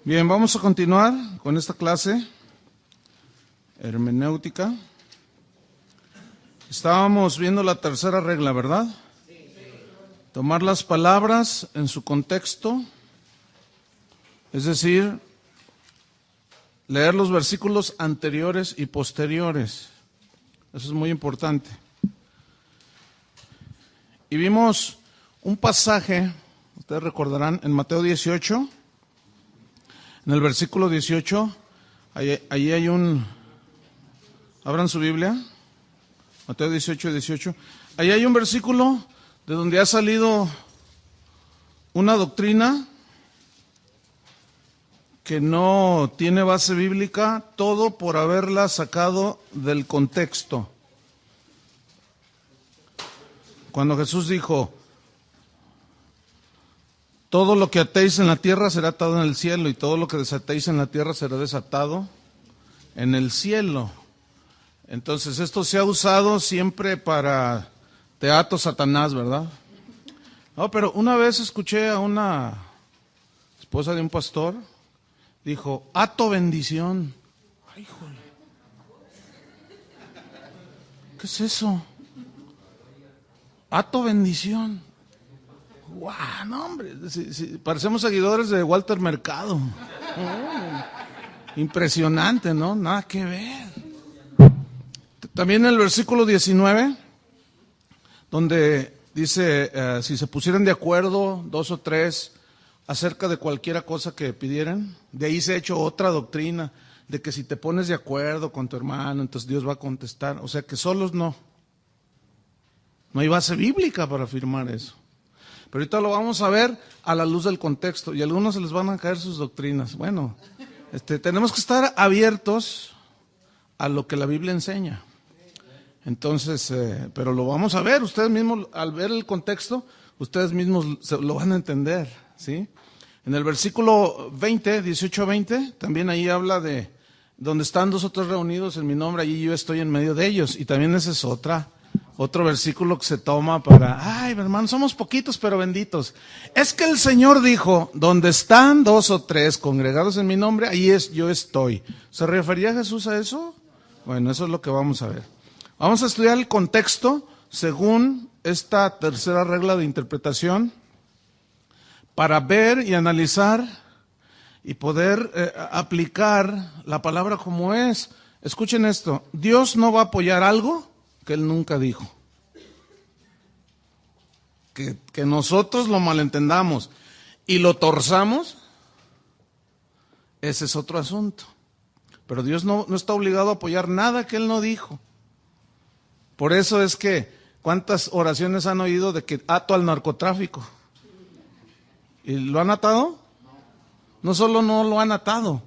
Bien, vamos a continuar con esta clase, hermenéutica. Estábamos viendo la tercera regla, ¿verdad? Tomar las palabras en su contexto, es decir, leer los versículos anteriores y posteriores. Eso es muy importante. Y vimos un pasaje, ustedes recordarán, en Mateo 18, en el versículo 18, ahí hay abran su Biblia, Mateo 18. Ahí hay un versículo de donde ha salido una doctrina que no tiene base bíblica, todo por haberla sacado del contexto. Cuando Jesús dijo, todo lo que atéis en la tierra será atado en el cielo, y todo lo que desatéis en la tierra será desatado en el cielo. Entonces esto se ha usado siempre para teatro Satanás, ¿verdad? No, pero una vez escuché a una esposa de un pastor, dijo, ato bendición. Ay, híjole. ¿Qué es eso? Ato bendición. ¡Guau! No, hombre, sí, parecemos seguidores de Walter Mercado. Impresionante, ¿no? Nada que ver. También el versículo 19, donde dice, si se pusieran de acuerdo 2 o 3 acerca de cualquiera cosa que pidieran, de ahí se ha hecho otra doctrina, de que si te pones de acuerdo con tu hermano, entonces Dios va a contestar. O sea que solos no. No hay base bíblica para afirmar eso. Pero ahorita lo vamos a ver a la luz del contexto, y a algunos se les van a caer sus doctrinas. Bueno, tenemos que estar abiertos a lo que la Biblia enseña. Entonces, pero lo vamos a ver, ustedes mismos, al ver el contexto, ustedes mismos lo van a entender, ¿sí? En el versículo 20, 18-20, también ahí habla de donde están 2 o 3 reunidos en mi nombre, allí yo estoy en medio de ellos. Y también ese es otro versículo que se toma para, ay, hermano, somos poquitos pero benditos. Es que el Señor dijo, donde están 2 o 3 congregados en mi nombre, ahí yo estoy. ¿Se refería Jesús a eso? Bueno, eso es lo que vamos a ver. Vamos a estudiar el contexto según esta tercera regla de interpretación para ver y analizar y poder aplicar la palabra como es. Escuchen esto, Dios no va a apoyar algo que Él nunca dijo. Que nosotros lo malentendamos y lo torzamos, ese es otro asunto. Pero Dios no está obligado a apoyar nada que Él no dijo. Por eso es que, ¿cuántas oraciones han oído de que ato al narcotráfico? ¿Y lo han atado? No solo no lo han atado.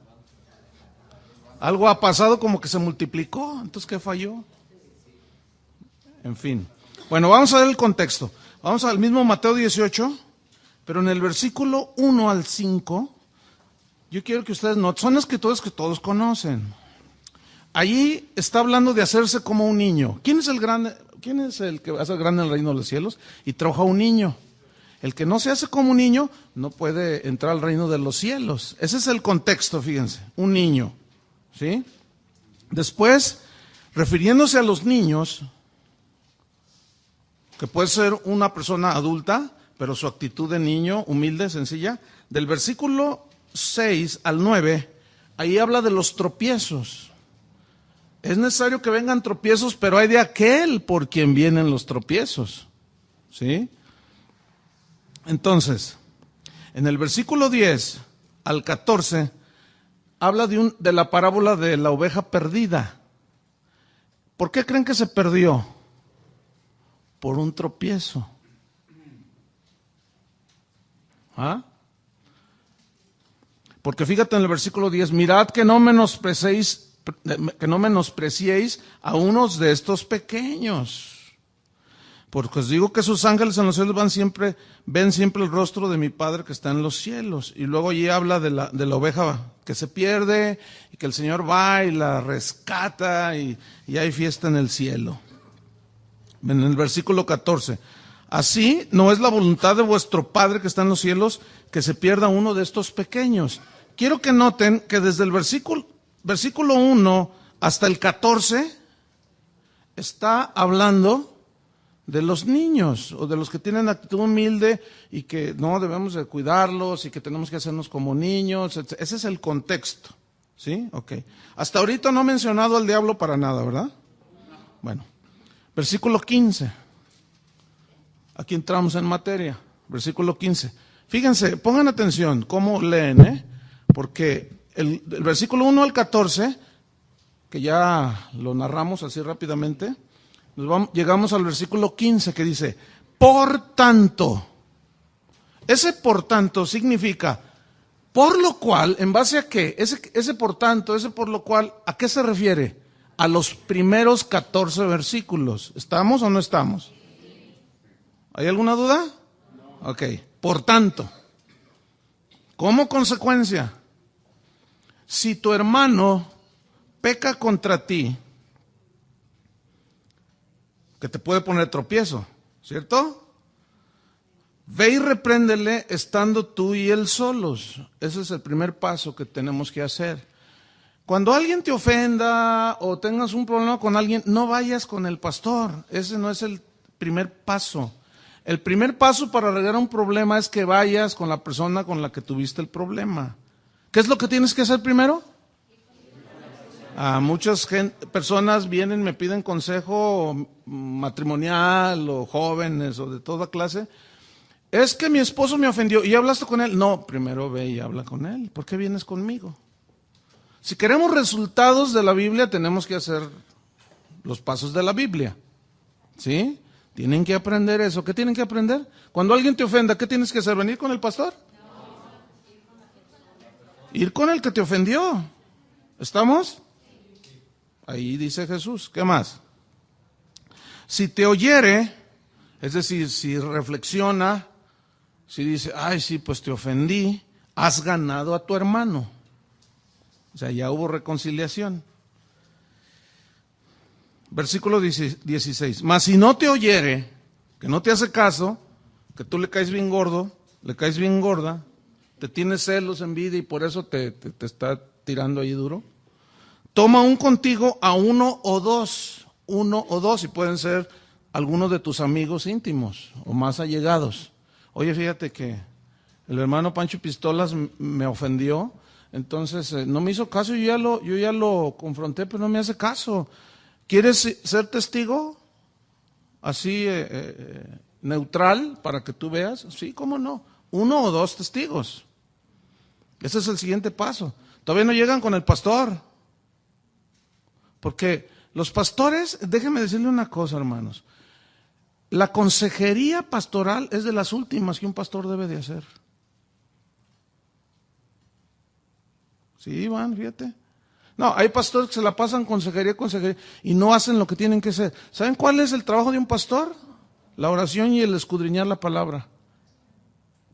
Algo ha pasado como que se multiplicó. Entonces, ¿qué falló? En fin. Bueno, vamos a ver el contexto. Vamos al mismo Mateo 18, pero en el versículo 1 al 5, yo quiero que ustedes noten, son escrituras que todos conocen. Allí está hablando de hacerse como un niño. ¿Quién es el que hace grande en el reino de los cielos? Y trajo a un niño. El que no se hace como un niño no puede entrar al reino de los cielos. Ese es el contexto, fíjense, un niño, ¿sí? Después, refiriéndose a los niños, que puede ser una persona adulta, pero su actitud de niño, humilde, sencilla, del versículo 6 al 9, ahí habla de los tropiezos. Es necesario que vengan tropiezos, pero hay de aquel por quien vienen los tropiezos, ¿sí? Entonces, en el versículo 10 al 14, habla de la parábola de la oveja perdida. ¿Por qué creen que se perdió? Por un tropiezo. ¿Ah? Porque fíjate en el versículo 10, mirad que no menospreciéis a unos de estos pequeños. Porque os digo que sus ángeles en los cielos ven siempre el rostro de mi Padre que está en los cielos. Y luego allí habla de la oveja que se pierde y que el Señor va y la rescata y hay fiesta en el cielo. En el versículo 14, así no es la voluntad de vuestro Padre que está en los cielos que se pierda uno de estos pequeños. quiero que noten que desde el versículo 1 hasta el 14 está hablando de los niños o de los que tienen actitud humilde y que no debemos de cuidarlos y que tenemos que hacernos como niños. Ese es el contexto. ¿Sí? Ok. Hasta ahorita no he mencionado al diablo para nada, ¿verdad? Bueno, versículo 15. Aquí entramos en materia. Versículo 15. Fíjense, pongan atención cómo leen, porque el versículo 1 al 14, que ya lo narramos así rápidamente, llegamos al versículo 15 que dice, por tanto. Ese por tanto significa, por lo cual, ¿en base a qué? Ese por tanto, ese por lo cual, ¿a qué se refiere? A los primeros 14 versículos. ¿Estamos o no estamos? ¿Hay alguna duda? Ok. Por tanto, como consecuencia, si tu hermano peca contra ti, que te puede poner tropiezo, ¿cierto? Ve y repréndele estando tú y él solos. Ese es el primer paso que tenemos que hacer. Cuando alguien te ofenda o tengas un problema con alguien, no vayas con el pastor. Ese no es el primer paso. El primer paso para arreglar un problema es que vayas con la persona con la que tuviste el problema. ¿Qué es lo que tienes que hacer primero? Muchas personas vienen, me piden consejo matrimonial o jóvenes o de toda clase. Es que mi esposo me ofendió. ¿Y hablaste con él? No, primero ve y habla con él. ¿Por qué vienes conmigo? Si queremos resultados de la Biblia, tenemos que hacer los pasos de la Biblia. ¿Sí? Tienen que aprender eso. ¿Qué tienen que aprender? Cuando alguien te ofenda, ¿qué tienes que hacer? ¿Venir con el pastor? Ir con el que te ofendió. ¿Estamos? Ahí dice Jesús. ¿Qué más? Si te oyere, es decir, si reflexiona, si dice, ay, sí, pues te ofendí, has ganado a tu hermano. O sea, ya hubo reconciliación. Versículo 16. Mas si no te oyere, que no te hace caso, que tú le caes bien gordo, le caes bien gorda, te tienes celos, envidia y por eso te está tirando ahí duro, toma un contigo a uno o dos, y pueden ser algunos de tus amigos íntimos o más allegados. Oye, fíjate que el hermano Pancho Pistolas me ofendió, entonces no me hizo caso, yo ya lo confronté, pero no me hace caso. ¿Quieres ser testigo? Así neutral para que tú veas. Sí, cómo no. 1 o 2 testigos. Ese es el siguiente paso. Todavía no llegan con el pastor. Porque los pastores, déjenme decirle una cosa, hermanos. La consejería pastoral es de las últimas que un pastor debe de hacer. Sí, Iván, fíjate. No, hay pastores que se la pasan consejería, y no hacen lo que tienen que hacer. ¿Saben cuál es el trabajo de un pastor? La oración y el escudriñar la palabra.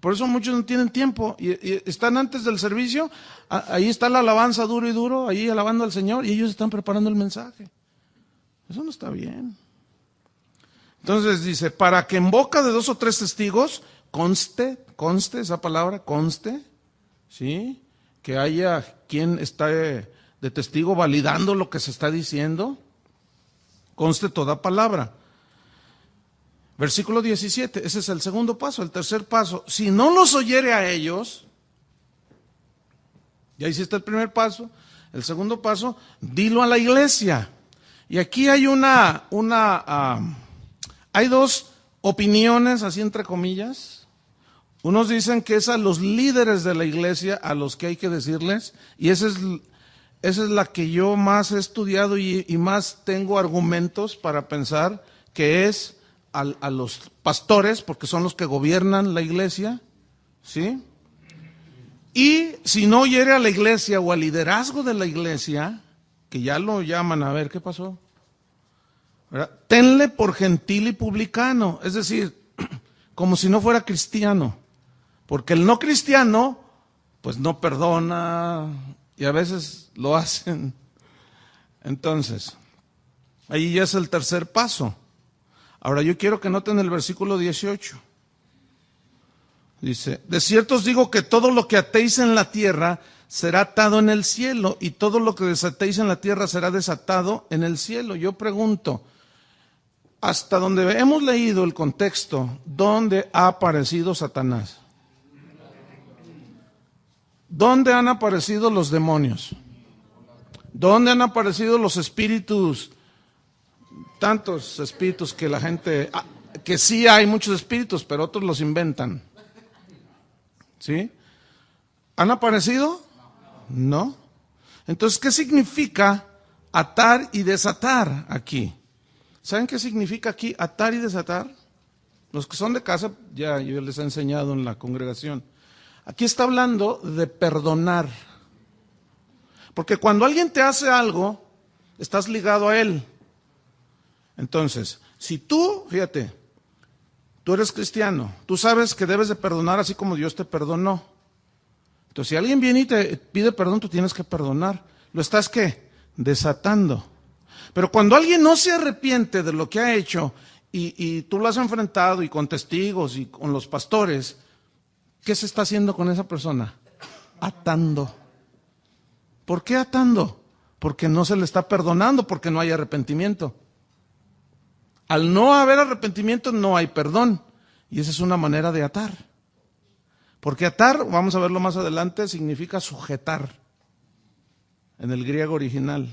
Por eso muchos no tienen tiempo y están antes del servicio, ahí está la alabanza duro y duro, ahí alabando al Señor y ellos están preparando el mensaje. Eso no está bien. Entonces dice, para que en boca de 2 o 3 testigos conste esa palabra, conste, ¿sí? Que haya quien está de testigo validando lo que se está diciendo, conste toda palabra. Versículo 17, ese es el segundo paso. El tercer paso, si no los oyere a ellos, ya hiciste el primer paso. El segundo paso, dilo a la iglesia. Y aquí hay hay 2 opiniones, así entre comillas. Unos dicen que es a los líderes de la iglesia a los que hay que decirles, y esa es la que yo más he estudiado y más tengo argumentos para pensar que es a los pastores, porque son los que gobiernan la iglesia, ¿sí? Y si no oyere a la iglesia o al liderazgo de la iglesia, que ya lo llaman, a ver, ¿qué pasó? ¿Verdad? Tenle por gentil y publicano, es decir, como si no fuera cristiano, porque el no cristiano, pues no perdona, y a veces lo hacen. Entonces, ahí ya es el tercer paso. Ahora yo quiero que noten el versículo 18. Dice, de cierto os digo que todo lo que atéis en la tierra será atado en el cielo, y todo lo que desatéis en la tierra será desatado en el cielo. Yo pregunto, hasta donde hemos leído el contexto, ¿dónde ha aparecido Satanás? ¿Dónde han aparecido los demonios? ¿Dónde han aparecido los espíritus? Tantos espíritus que la gente, que sí hay muchos espíritus, pero otros los inventan. ¿Sí? ¿Han aparecido? No. Entonces, ¿qué significa atar y desatar aquí? ¿Saben qué significa aquí atar y desatar? Los que son de casa, ya yo les he enseñado en la congregación. Aquí está hablando de perdonar. Porque cuando alguien te hace algo, estás ligado a él. Entonces, si tú, fíjate, tú eres cristiano, tú sabes que debes de perdonar así como Dios te perdonó. Entonces, si alguien viene y te pide perdón, tú tienes que perdonar. ¿Lo estás qué? Desatando. Pero cuando alguien no se arrepiente de lo que ha hecho y tú lo has enfrentado y con testigos y con los pastores, ¿qué se está haciendo con esa persona? Atando. ¿Por qué atando? Porque no se le está perdonando, porque no hay arrepentimiento. Al no haber arrepentimiento no hay perdón. Y esa es una manera de atar. Porque atar, vamos a verlo más adelante, significa sujetar. En el griego original.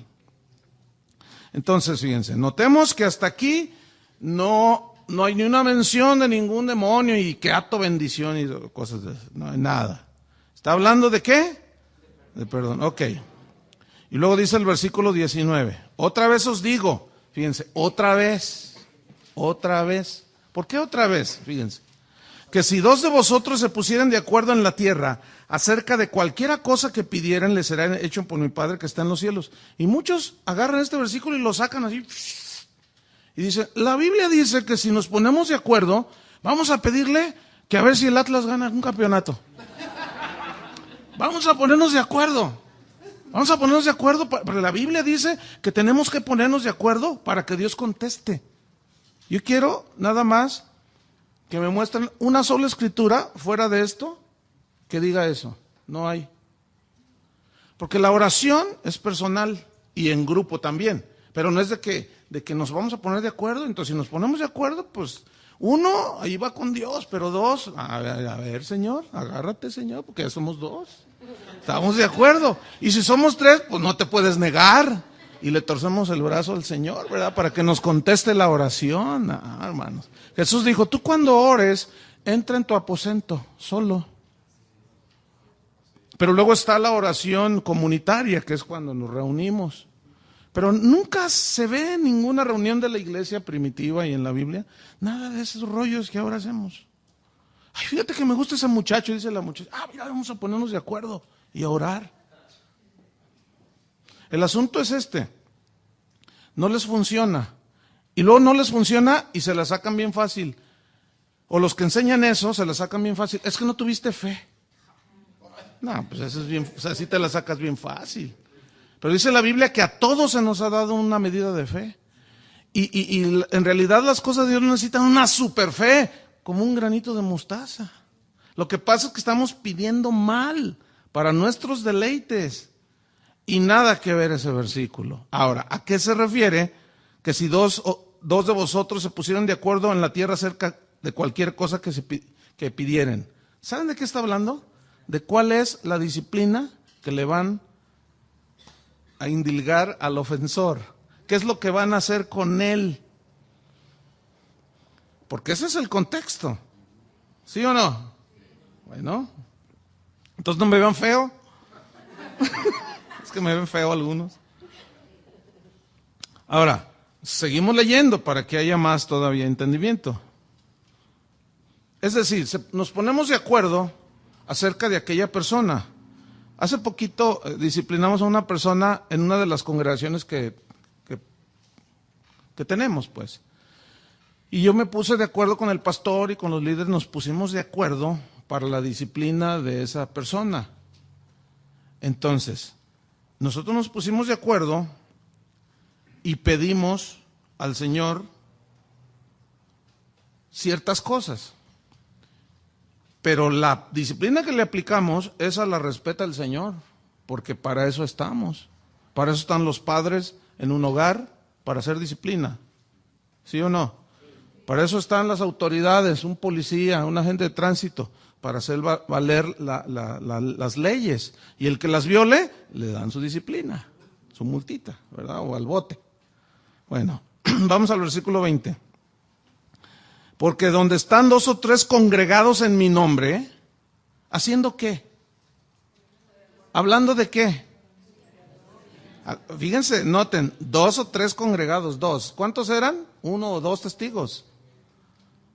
Entonces, fíjense, notemos que hasta aquí no hay ni una mención de ningún demonio y que ato bendición y cosas de eso. No hay nada. ¿Está hablando de qué? De perdón. Ok. Y luego dice el versículo 19. Otra vez os digo, fíjense, otra vez. ¿Por qué otra vez? Fíjense. Que si dos de vosotros se pusieran de acuerdo en la tierra acerca de cualquiera cosa que pidieran, les será hecho por mi Padre que está en los cielos. Y muchos agarran este versículo y lo sacan así. Y dicen, la Biblia dice que si nos ponemos de acuerdo, vamos a pedirle que a ver si el Atlas gana un campeonato. Vamos a ponernos de acuerdo. Vamos a ponernos de acuerdo. Pero la Biblia dice que tenemos que ponernos de acuerdo para que Dios conteste. Yo quiero nada más que me muestren una sola escritura fuera de esto que diga eso. No hay. Porque la oración es personal y en grupo también. Pero no es de que nos vamos a poner de acuerdo. Entonces, si nos ponemos de acuerdo, pues uno, ahí va con Dios. Pero dos, a ver, Señor, agárrate, Señor, porque ya somos dos. Estamos de acuerdo. Y si somos tres, pues no te puedes negar. Y le torcemos el brazo al Señor, ¿verdad? Para que nos conteste la oración. Hermanos. Jesús dijo, tú cuando ores, entra en tu aposento, solo. Pero luego está la oración comunitaria, que es cuando nos reunimos. Pero nunca se ve en ninguna reunión de la iglesia primitiva y en la Biblia, nada de esos rollos que ahora hacemos. Ay, fíjate que me gusta ese muchacho, dice la muchacha. Mira, vamos a ponernos de acuerdo y a orar. El asunto es este, no les funciona, y luego no les funciona y se la sacan bien fácil, o los que enseñan eso se la sacan bien fácil, es que no tuviste fe. No, pues eso es bien, o sea, así te la sacas bien fácil. Pero dice la Biblia que a todos se nos ha dado una medida de fe, y en realidad las cosas de Dios necesitan una super fe, como un granito de mostaza. Lo que pasa es que estamos pidiendo mal para nuestros deleites. Y nada que ver ese versículo. Ahora, ¿a qué se refiere? Que si dos de vosotros se pusieran de acuerdo en la tierra acerca de cualquier cosa que pidieran. ¿Saben de qué está hablando? De cuál es la disciplina que le van a indilgar al ofensor. ¿Qué es lo que van a hacer con él? Porque ese es el contexto. ¿Sí o no? Bueno, entonces no me vean feo. Que me ven feo algunos. Ahora, seguimos leyendo para que haya más todavía entendimiento. Es decir, nos ponemos de acuerdo acerca de aquella persona. Hace poquito disciplinamos a una persona en una de las congregaciones que tenemos, pues. Y yo me puse de acuerdo con el pastor y con los líderes, nos pusimos de acuerdo para la disciplina de esa persona. Entonces, nosotros nos pusimos de acuerdo y pedimos al Señor ciertas cosas. Pero la disciplina que le aplicamos, esa la respeta el Señor. porque para eso estamos. Para eso están los padres en un hogar, para hacer disciplina. ¿Sí o no? Para eso están las autoridades, un policía, un agente de tránsito, para hacer valer las leyes. Y el que las viole, le dan su disciplina, su multita, ¿verdad? O al bote. Bueno, vamos al versículo 20. Porque donde están 2 o 3 congregados en mi nombre, ¿haciendo qué? ¿Hablando de qué? Fíjense, noten, 2 o 3 congregados, 2. ¿Cuántos eran? 1 o 2 testigos.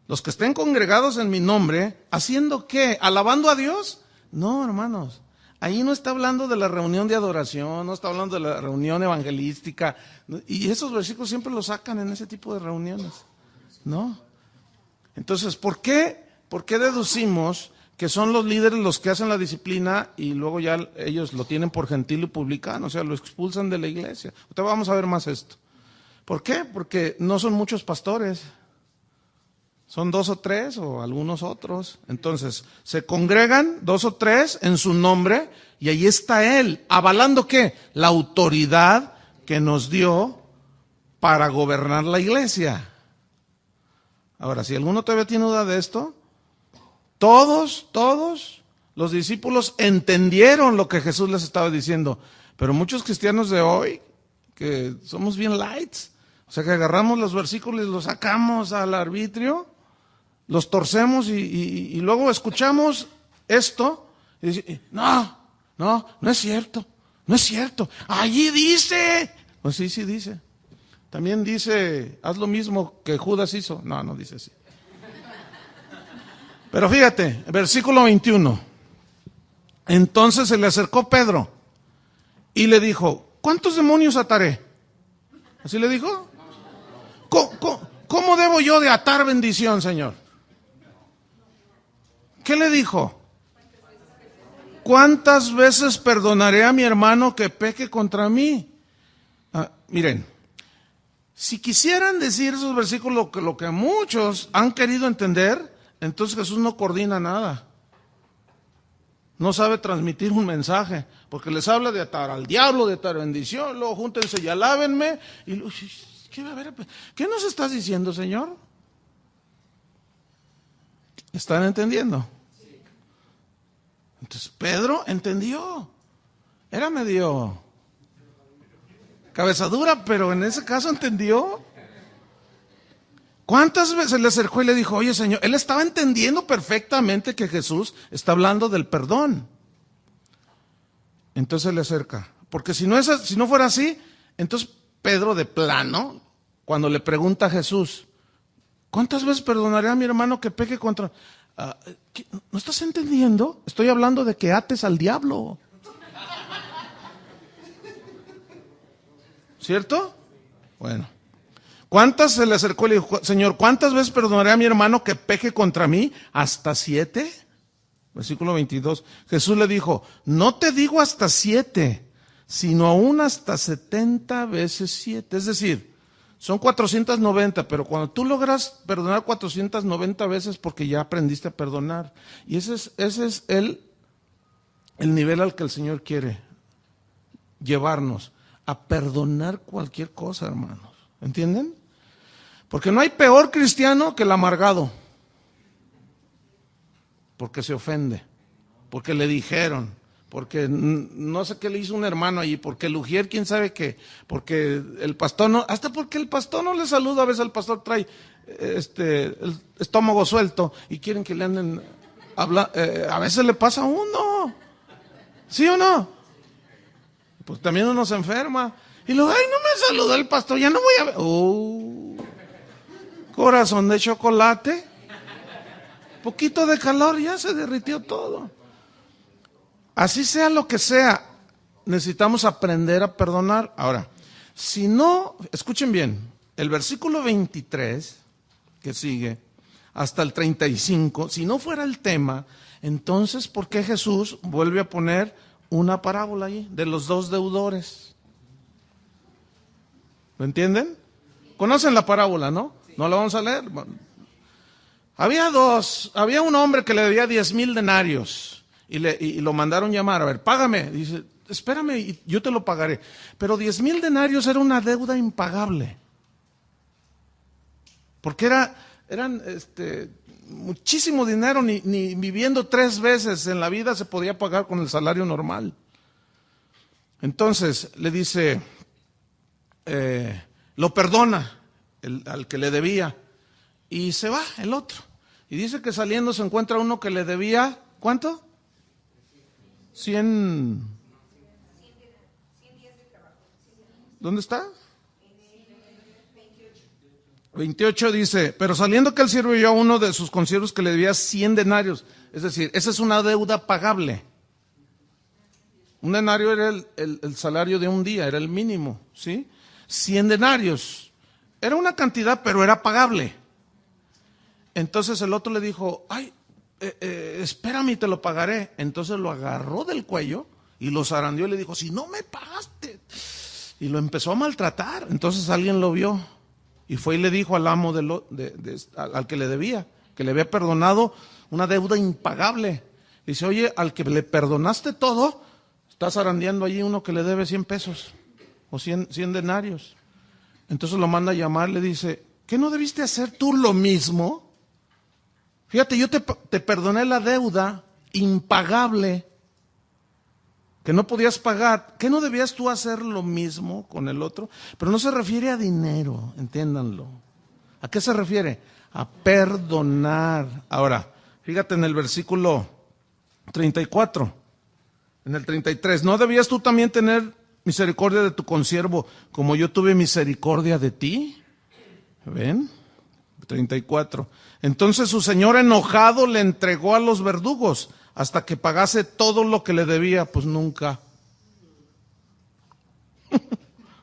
Los que estén congregados en mi nombre, ¿haciendo qué? ¿Alabando a Dios? No, hermanos. Ahí no está hablando de la reunión de adoración, no está hablando de la reunión evangelística. Y esos versículos siempre los sacan en ese tipo de reuniones. ¿No? Entonces, ¿por qué deducimos que son los líderes los que hacen la disciplina y luego ya ellos lo tienen por gentil y publicano, o sea, lo expulsan de la iglesia? Ahorita vamos a ver más esto. ¿Por qué? Porque no son muchos pastores. Son 2 o 3 o algunos otros. Entonces, se congregan 2 o 3 en su nombre y ahí está él, avalando ¿qué? La autoridad que nos dio para gobernar la iglesia. Ahora, si alguno todavía tiene duda de esto, todos los discípulos entendieron lo que Jesús les estaba diciendo, pero muchos cristianos de hoy, que somos bien lights, o sea que agarramos los versículos y los sacamos al arbitrio, los torcemos y luego escuchamos esto y dice, no es cierto, allí dice. Pues sí dice. También dice, haz lo mismo que Judas hizo. No dice así. Pero fíjate, versículo 21. Entonces se le acercó Pedro y le dijo, ¿cuántos demonios ataré? ¿Así le dijo? ¿Cómo debo yo de atar bendición, Señor? ¿Qué le dijo? ¿Cuántas veces perdonaré a mi hermano que peque contra mí? Miren, si quisieran decir esos versículos lo que muchos han querido entender, entonces Jesús no coordina nada. No sabe transmitir un mensaje, porque les habla de atar al diablo, de atar bendición, luego júntense y alábenme. Y, ¿qué nos estás diciendo, Señor? ¿Están entendiendo? Entonces Pedro entendió. Era medio cabezadura, pero en ese caso entendió. ¿Cuántas veces le acercó y le dijo, oye Señor? Él estaba entendiendo perfectamente que Jesús está hablando del perdón. Entonces le acerca. Porque si no fuera así, entonces Pedro de plano, cuando le pregunta a Jesús, ¿cuántas veces perdonaré a mi hermano que peque contra... ¿No estás entendiendo? Estoy hablando de que ates al diablo. ¿Cierto? Bueno. ¿Cuántas se le acercó y le dijo, Señor, cuántas veces perdonaré a mi hermano que peque contra mí? ¿Hasta 7? Versículo 22. Jesús le dijo, no te digo hasta 7, sino aún hasta 70 veces 7. Es decir, son 490, pero cuando tú logras perdonar 490 veces porque ya aprendiste a perdonar. Y ese es el nivel al que el Señor quiere llevarnos, a perdonar cualquier cosa, hermanos. ¿Entienden? Porque no hay peor cristiano que el amargado. Porque se ofende, porque le dijeron, porque no sé qué le hizo un hermano allí, porque el ujier, quién sabe qué, porque el pastor no, hasta porque el pastor no le saluda, a veces el pastor trae el estómago suelto y quieren que le anden a veces le pasa a uno, ¿sí o no? Pues también uno se enferma y luego, ay, no me saludó el pastor, ya no voy a ver. Corazón de chocolate, poquito de calor, ya se derritió todo. Así sea lo que sea, necesitamos aprender a perdonar. Ahora, si no, escuchen bien, el versículo 23 que sigue hasta el 35, si no fuera el tema, entonces ¿por qué Jesús vuelve a poner una parábola ahí de los 2 deudores? ¿Lo entienden? ¿Conocen la parábola, no? ¿No la vamos a leer? Bueno. Había un hombre que le debía 10,000 denarios y lo mandaron llamar, a ver, págame. Dice, espérame, y yo te lo pagaré. Pero 10,000 denarios era una deuda impagable. Porque eran muchísimo dinero, ni viviendo 3 veces en la vida se podía pagar con el salario normal. Entonces le dice, lo perdona al que le debía y se va el otro. Y dice que saliendo se encuentra uno que le debía, ¿cuánto? 100. ¿Dónde está? 28 dice, pero saliendo que él sirvió a uno de sus consiervos que le debía 100 denarios. Es decir, esa es una deuda pagable. Un denario era el salario de un día, era el mínimo, ¿sí? 100 denarios. Era una cantidad, pero era pagable. Entonces el otro le dijo, ay, espérame y te lo pagaré. Entonces lo agarró del cuello y lo zarandeó y le dijo, si no me pagaste. Y lo empezó a maltratar. Entonces alguien lo vio y fue y le dijo al amo al que le debía, que le había perdonado una deuda impagable. Dice, oye, al que le perdonaste todo, está zarandeando allí uno que le debe 100 pesos o 100 denarios. Entonces lo manda a llamar, le dice, ¿qué no debiste hacer tú lo mismo? Fíjate, yo te perdoné la deuda impagable que no podías pagar. ¿Qué no debías tú hacer lo mismo con el otro? Pero no se refiere a dinero, entiéndanlo. ¿A qué se refiere? A perdonar. Ahora, fíjate en el versículo 34, en el 33. ¿No debías tú también tener misericordia de tu consiervo como yo tuve misericordia de ti? ¿Ven? 34. Entonces su señor enojado le entregó a los verdugos hasta que pagase todo lo que le debía. Pues nunca.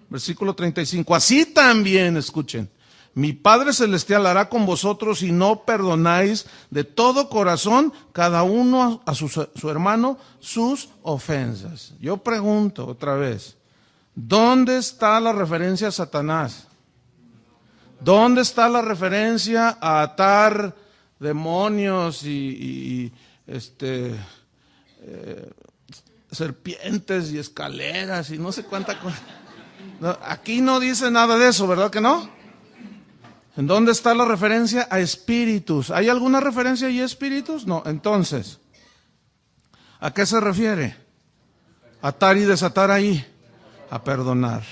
Versículo 35. Así también, escuchen, mi Padre Celestial hará con vosotros si no perdonáis de todo corazón cada uno a su hermano sus ofensas. Yo pregunto otra vez, ¿dónde está la referencia a Satanás? ¿Dónde está la referencia a atar demonios y serpientes y escaleras y no sé cuánta cosa? No, aquí no dice nada de eso, ¿verdad que no? ¿En dónde está la referencia a espíritus? ¿Hay alguna referencia ahí a espíritus? No, entonces, ¿a qué se refiere? Atar y desatar ahí, a perdonar.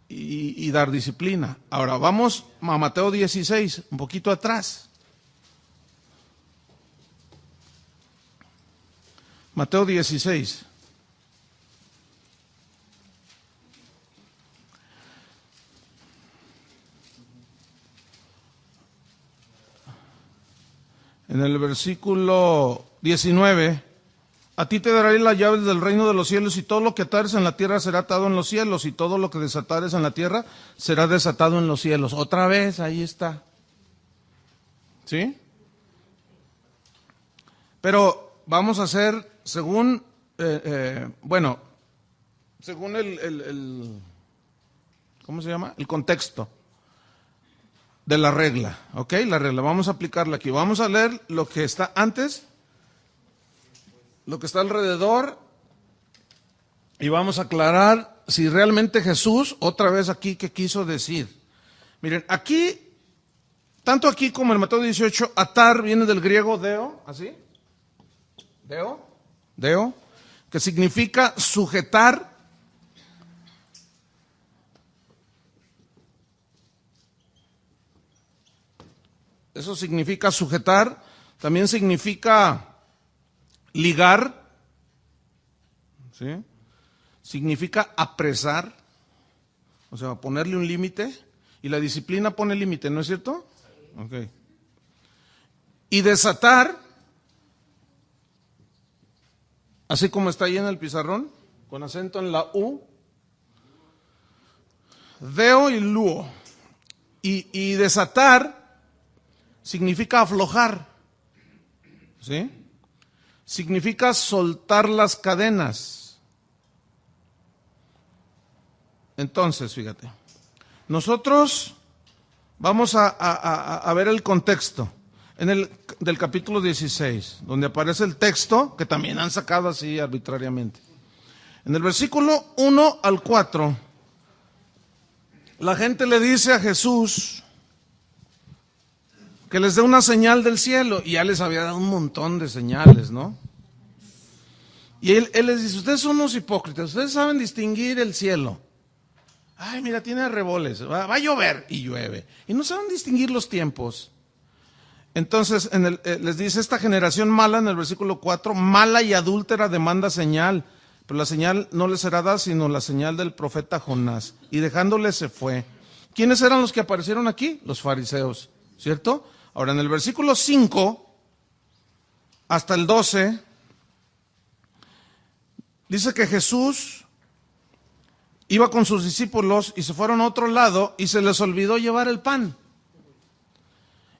Y dar disciplina. Ahora vamos a Mateo 16, un poquito atrás. Mateo 16. En el versículo 19. A ti te daré las llaves del reino de los cielos, y todo lo que atares en la tierra será atado en los cielos, y todo lo que desatares en la tierra será desatado en los cielos. Otra vez, ahí está. ¿Sí? Pero vamos a hacer según, según ¿cómo se llama? El contexto de la regla, ¿ok? La regla, vamos a aplicarla aquí. Vamos a leer lo que está antes, lo que está alrededor, y vamos a aclarar si realmente Jesús, otra vez aquí, ¿qué quiso decir? Miren, aquí, tanto aquí como en Mateo 18, atar viene del griego deo, ¿así? Deo, que significa sujetar. Eso significa sujetar, también significa ligar, ¿sí? Significa apresar, o sea, ponerle un límite, y la disciplina pone límite, ¿no es cierto? Okay. Y desatar, así como está ahí en el pizarrón, con acento en la U, deo y luo. Y desatar significa aflojar, ¿sí? Significa soltar las cadenas. Entonces, fíjate, nosotros vamos a ver el contexto. del capítulo 16, donde aparece el texto que también han sacado así arbitrariamente. En el versículo 1 al 4, la gente le dice a Jesús que les dé una señal del cielo, y ya les había dado un montón de señales, ¿no? Y él les dice, ustedes son unos hipócritas, ustedes saben distinguir el cielo. Ay, mira, tiene arreboles, va a llover, y llueve. Y no saben distinguir los tiempos. Entonces, les dice, esta generación mala, en el versículo 4, mala y adúltera demanda señal, pero la señal no les será dada, sino la señal del profeta Jonás. Y dejándole se fue. ¿Quiénes eran los que aparecieron aquí? Los fariseos, ¿cierto? Ahora, en el versículo 5 hasta el 12, dice que Jesús iba con sus discípulos y se fueron a otro lado y se les olvidó llevar el pan.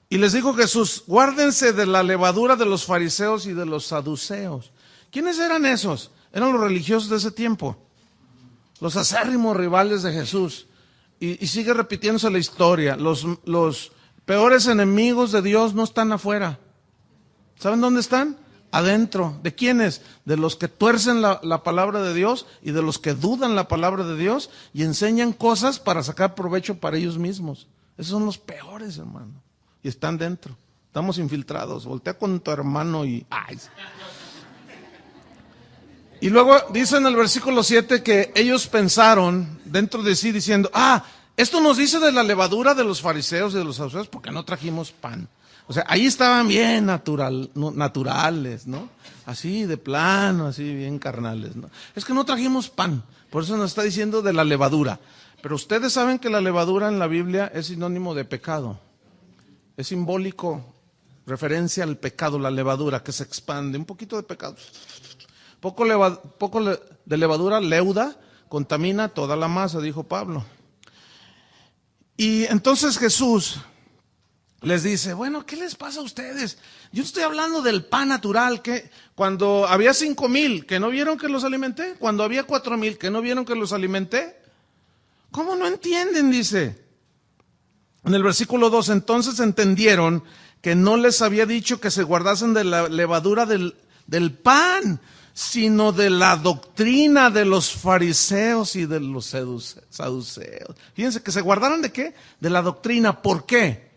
Y les dijo Jesús, guárdense de la levadura de los fariseos y de los saduceos. ¿Quiénes eran esos? Eran los religiosos de ese tiempo, los acérrimos rivales de Jesús. Y sigue repitiéndose la historia. Los peores enemigos de Dios no están afuera. ¿Saben dónde están? Adentro. ¿De quiénes? De los que tuercen la palabra de Dios y de los que dudan la palabra de Dios y enseñan cosas para sacar provecho para ellos mismos. Esos son los peores, hermano. Y están dentro. Estamos infiltrados. Voltea con tu hermano y... ¡ay! Y luego dice en el versículo 7 que ellos pensaron dentro de sí diciendo, esto nos dice de la levadura de los fariseos y de los saduceos porque no trajimos pan. O sea, ahí estaban bien naturales, ¿no? Así de plano, así bien carnales, ¿no? Es que no trajimos pan, por eso nos está diciendo de la levadura. Pero ustedes saben que la levadura en la Biblia es sinónimo de pecado. Es simbólico, referencia al pecado, la levadura que se expande, un poquito de pecado. Poco de levadura leuda, contamina toda la masa, dijo Pablo. Y entonces Jesús les dice, bueno, ¿qué les pasa a ustedes? Yo estoy hablando del pan natural, que cuando había 5,000, ¿que no vieron que los alimenté? Cuando había 4,000, ¿que no vieron que los alimenté? ¿Cómo no entienden? Dice. En el versículo 2, entonces entendieron que no les había dicho que se guardasen de la levadura del pan, sino de la doctrina de los fariseos y de los saduceos. Fíjense, que se guardaron ¿de qué? De la doctrina. ¿Por qué?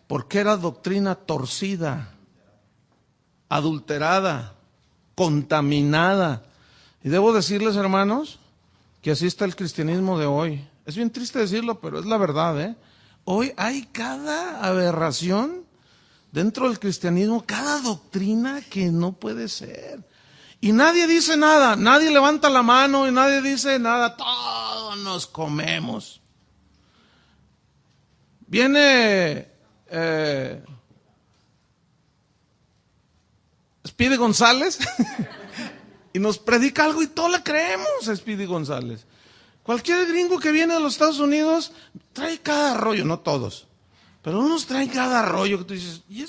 Porque era doctrina torcida, adulterada, contaminada. Y debo decirles, hermanos, que así está el cristianismo de hoy. Es bien triste decirlo, pero es la verdad, ¿eh? Hoy hay cada aberración dentro del cristianismo, cada doctrina que no puede ser. Y nadie dice nada, nadie levanta la mano y nadie dice nada, todos nos comemos. Viene Speedy González y nos predica algo y todos le creemos a Speedy González. Cualquier gringo que viene de los Estados Unidos trae cada rollo, no todos, pero unos traen cada rollo que tú dices, ¿y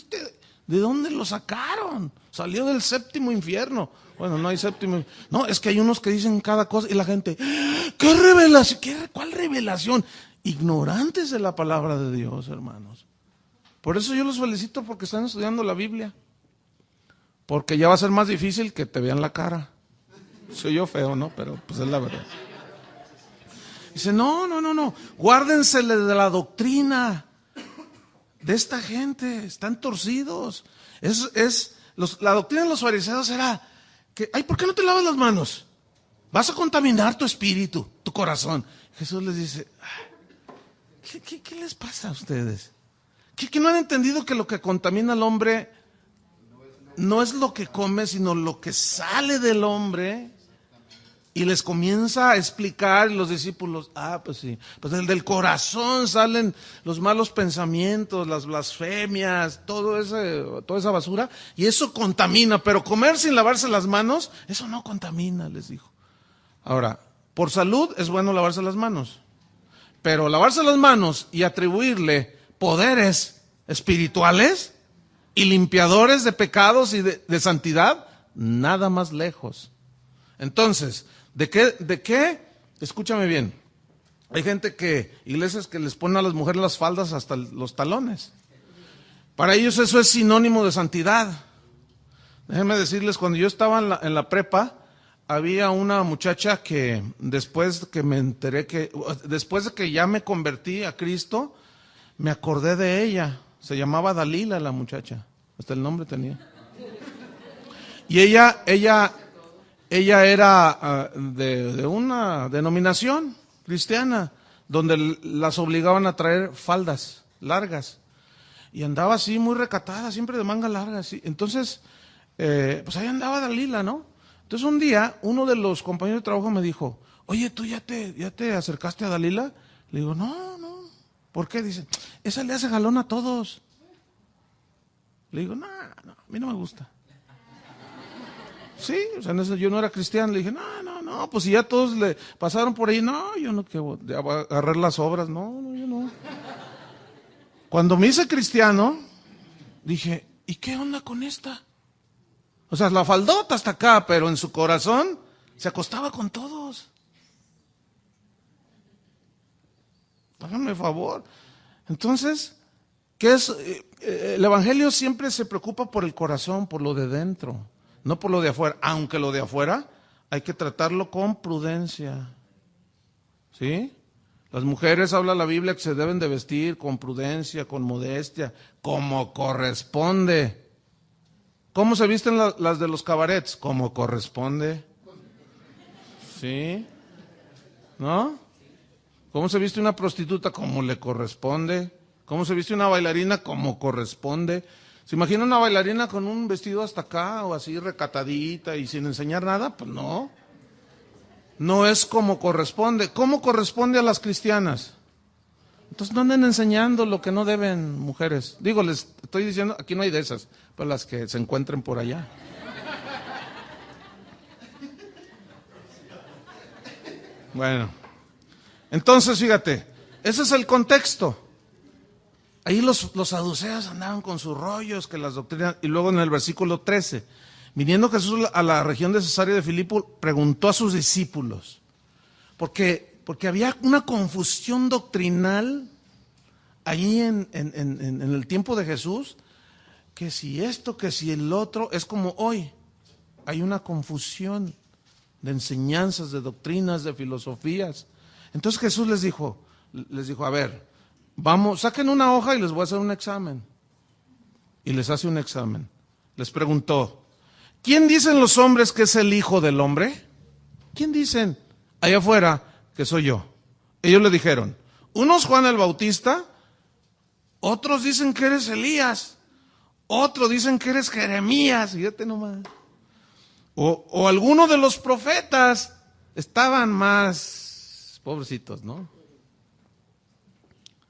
de dónde lo sacaron? Salió del séptimo infierno. Bueno, no hay séptimo. No, es que hay unos que dicen cada cosa y la gente, ¿qué revelación? ¿Cuál revelación? Ignorantes de la palabra de Dios, hermanos. Por eso yo los felicito porque están estudiando la Biblia. Porque ya va a ser más difícil que te vean la cara. Soy yo feo, ¿no? Pero pues es la verdad. Dice, no. Guárdensele de la doctrina de esta gente. Están torcidos. La doctrina de los fariseos era que, ¿por qué no te lavas las manos? Vas a contaminar tu espíritu, tu corazón. Jesús les dice, ¿qué les pasa a ustedes? ¿Que no han entendido que lo que contamina al hombre no es lo que come, sino lo que sale del hombre? Y les comienza a explicar, y los discípulos, pues sí, pues del corazón salen los malos pensamientos, las blasfemias, toda esa basura, y eso contamina, pero comer sin lavarse las manos, eso no contamina, les dijo. Ahora, por salud es bueno lavarse las manos, pero lavarse las manos y atribuirle poderes espirituales y limpiadores de pecados y de santidad, nada más lejos. Entonces, ¿de qué? Escúchame bien. Hay iglesias que les ponen a las mujeres las faldas hasta los talones. Para ellos eso es sinónimo de santidad. Déjenme decirles, cuando yo estaba en la prepa, había una muchacha que después de que ya me convertí a Cristo, me acordé de ella. Se llamaba Dalila la muchacha, hasta el nombre tenía. Y ella era de una denominación cristiana, donde las obligaban a traer faldas largas. Y andaba así muy recatada, siempre de manga larga. Así. Entonces, pues ahí andaba Dalila, ¿no? Entonces un día, uno de los compañeros de trabajo me dijo, oye, ¿tú ya te acercaste a Dalila? Le digo, no. ¿Por qué? Dice, esa le hace jalón a todos. Le digo, no, a mí no me gusta. Sí, o sea, yo no era cristiano. Le dije, no, pues si ya todos le pasaron por ahí, no, yo no quiero agarrar las obras, no, yo no. Cuando me hice cristiano, dije, ¿y qué onda con esta? O sea, la faldota hasta acá, pero en su corazón se acostaba con todos. Háganme favor. Entonces, ¿qué es? El Evangelio siempre se preocupa por el corazón, por lo de dentro, no por lo de afuera. Aunque lo de afuera hay que tratarlo con prudencia. ¿Sí? Las mujeres, habla la Biblia, que se deben de vestir con prudencia, con modestia, como corresponde. ¿Cómo se visten las de los cabarets? Como corresponde. ¿Sí? ¿No? ¿Cómo se viste una prostituta? Como le corresponde. ¿Cómo se viste una bailarina? Como corresponde. ¿Se imagina una bailarina con un vestido hasta acá o así recatadita y sin enseñar nada? Pues no. No es como corresponde. ¿Cómo corresponde a las cristianas? Entonces no anden enseñando lo que no deben, mujeres. Digo, les estoy diciendo, aquí no hay de esas, para las que se encuentren por allá. Bueno, entonces fíjate, ese es el contexto. Ahí los saduceos andaban con sus rollos, que las doctrinas, y luego en el versículo 13, viniendo Jesús a la región de Cesarea de Filipo, preguntó a sus discípulos, porque había una confusión doctrinal ahí en el tiempo de Jesús, que si esto, que si el otro, es como hoy, hay una confusión de enseñanzas, de doctrinas, de filosofías. Entonces Jesús les dijo, a ver, vamos, saquen una hoja y les voy a hacer un examen. Y les hace un examen. Les preguntó, ¿quién dicen los hombres que es el Hijo del Hombre? ¿Quién dicen allá afuera que soy yo? Ellos le dijeron, unos Juan el Bautista, otros dicen que eres Elías, otros dicen que eres Jeremías, fíjate nomás. O alguno de los profetas. Estaban más pobrecitos, ¿no?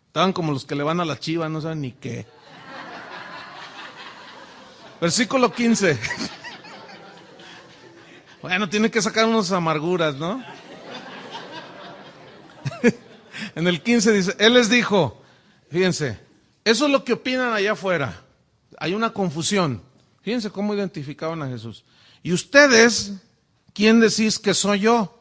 Estaban como los que le van a la Chiva, no saben ni qué. Versículo 15. Bueno, tiene que sacar unas amarguras, ¿no? En el 15 dice, Él les dijo, fíjense, eso es lo que opinan allá afuera. Hay una confusión. Fíjense cómo identificaban a Jesús. ¿Y ustedes, quién decís que soy yo?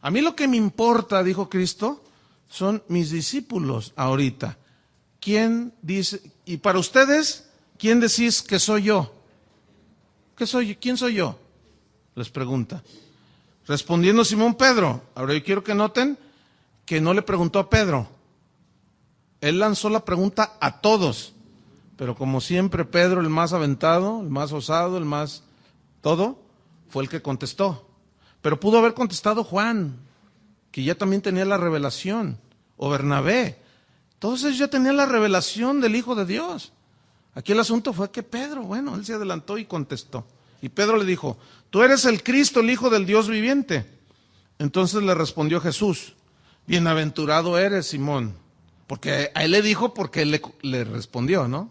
A mí lo que me importa, dijo Cristo, son mis discípulos ahorita. ¿Quién dice? Y para ustedes, ¿quién decís que soy yo? ¿Qué soy? ¿Quién soy yo? Les pregunta. Respondiendo Simón Pedro. Ahora yo quiero que noten que no le preguntó a Pedro. Él lanzó la pregunta a todos. Pero como siempre, Pedro, el más aventado, el más osado, el más todo, fue el que contestó. Pero pudo haber contestado Juan, que ya también tenía la revelación, o Bernabé. Todos ellos ya tenían la revelación del Hijo de Dios. Aquí el asunto fue que Pedro, bueno, él se adelantó y contestó. Y Pedro le dijo, tú eres el Cristo, el Hijo del Dios viviente. Entonces le respondió Jesús, bienaventurado eres, Simón. Porque a él le dijo porque él le respondió, ¿no?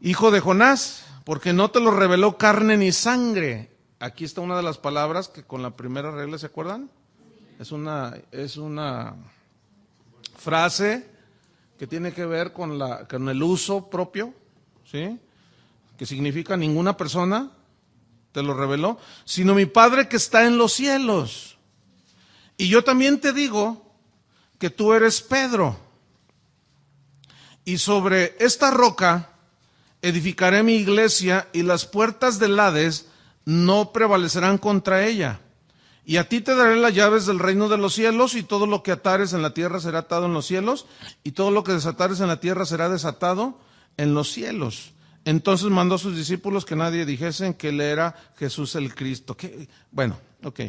Hijo de Jonás, porque no te lo reveló carne ni sangre. Aquí está una de las palabras que con la primera regla, ¿se acuerdan? Es una frase que tiene que ver con el uso propio, ¿sí? Que significa ninguna persona te lo reveló, sino mi Padre que está en los cielos. Y yo también te digo que tú eres Pedro, Y sobre esta roca edificaré mi iglesia, y las puertas del Hades no prevalecerán contra ella. Y a ti te daré las llaves del reino de los cielos, y todo lo que atares en la tierra será atado en los cielos, y todo lo que desatares en la tierra será desatado en los cielos. Entonces mandó a sus discípulos que nadie dijesen que él era Jesús el Cristo. Bueno, ok.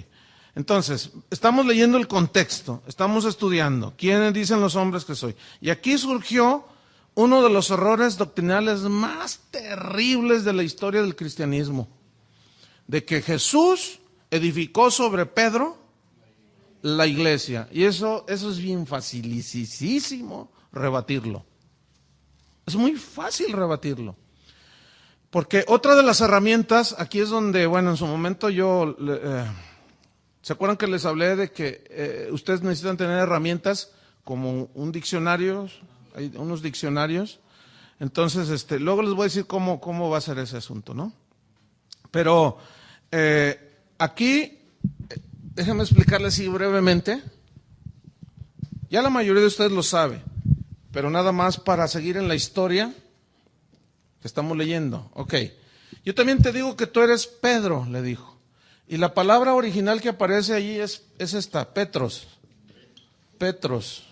Entonces, estamos leyendo el contexto, estamos estudiando quiénes dicen los hombres que soy. Y aquí surgió uno de los errores doctrinales más terribles de la historia del cristianismo, de que Jesús edificó sobre Pedro la iglesia. Y eso es bien facilísimo rebatirlo. Es muy fácil rebatirlo. Porque otra de las herramientas, aquí es donde, bueno, en su momento yo, ¿se acuerdan que les hablé de que ustedes necesitan tener herramientas como un diccionario? Hay unos diccionarios. Entonces, luego les voy a decir cómo va a ser ese asunto, ¿no? Pero aquí, déjenme explicarles así brevemente. Ya la mayoría de ustedes lo sabe, pero nada más para seguir en la historia que estamos leyendo. Ok. Yo también te digo que tú eres Pedro, le dijo. Y la palabra original que aparece allí es esta, Petros. Petros.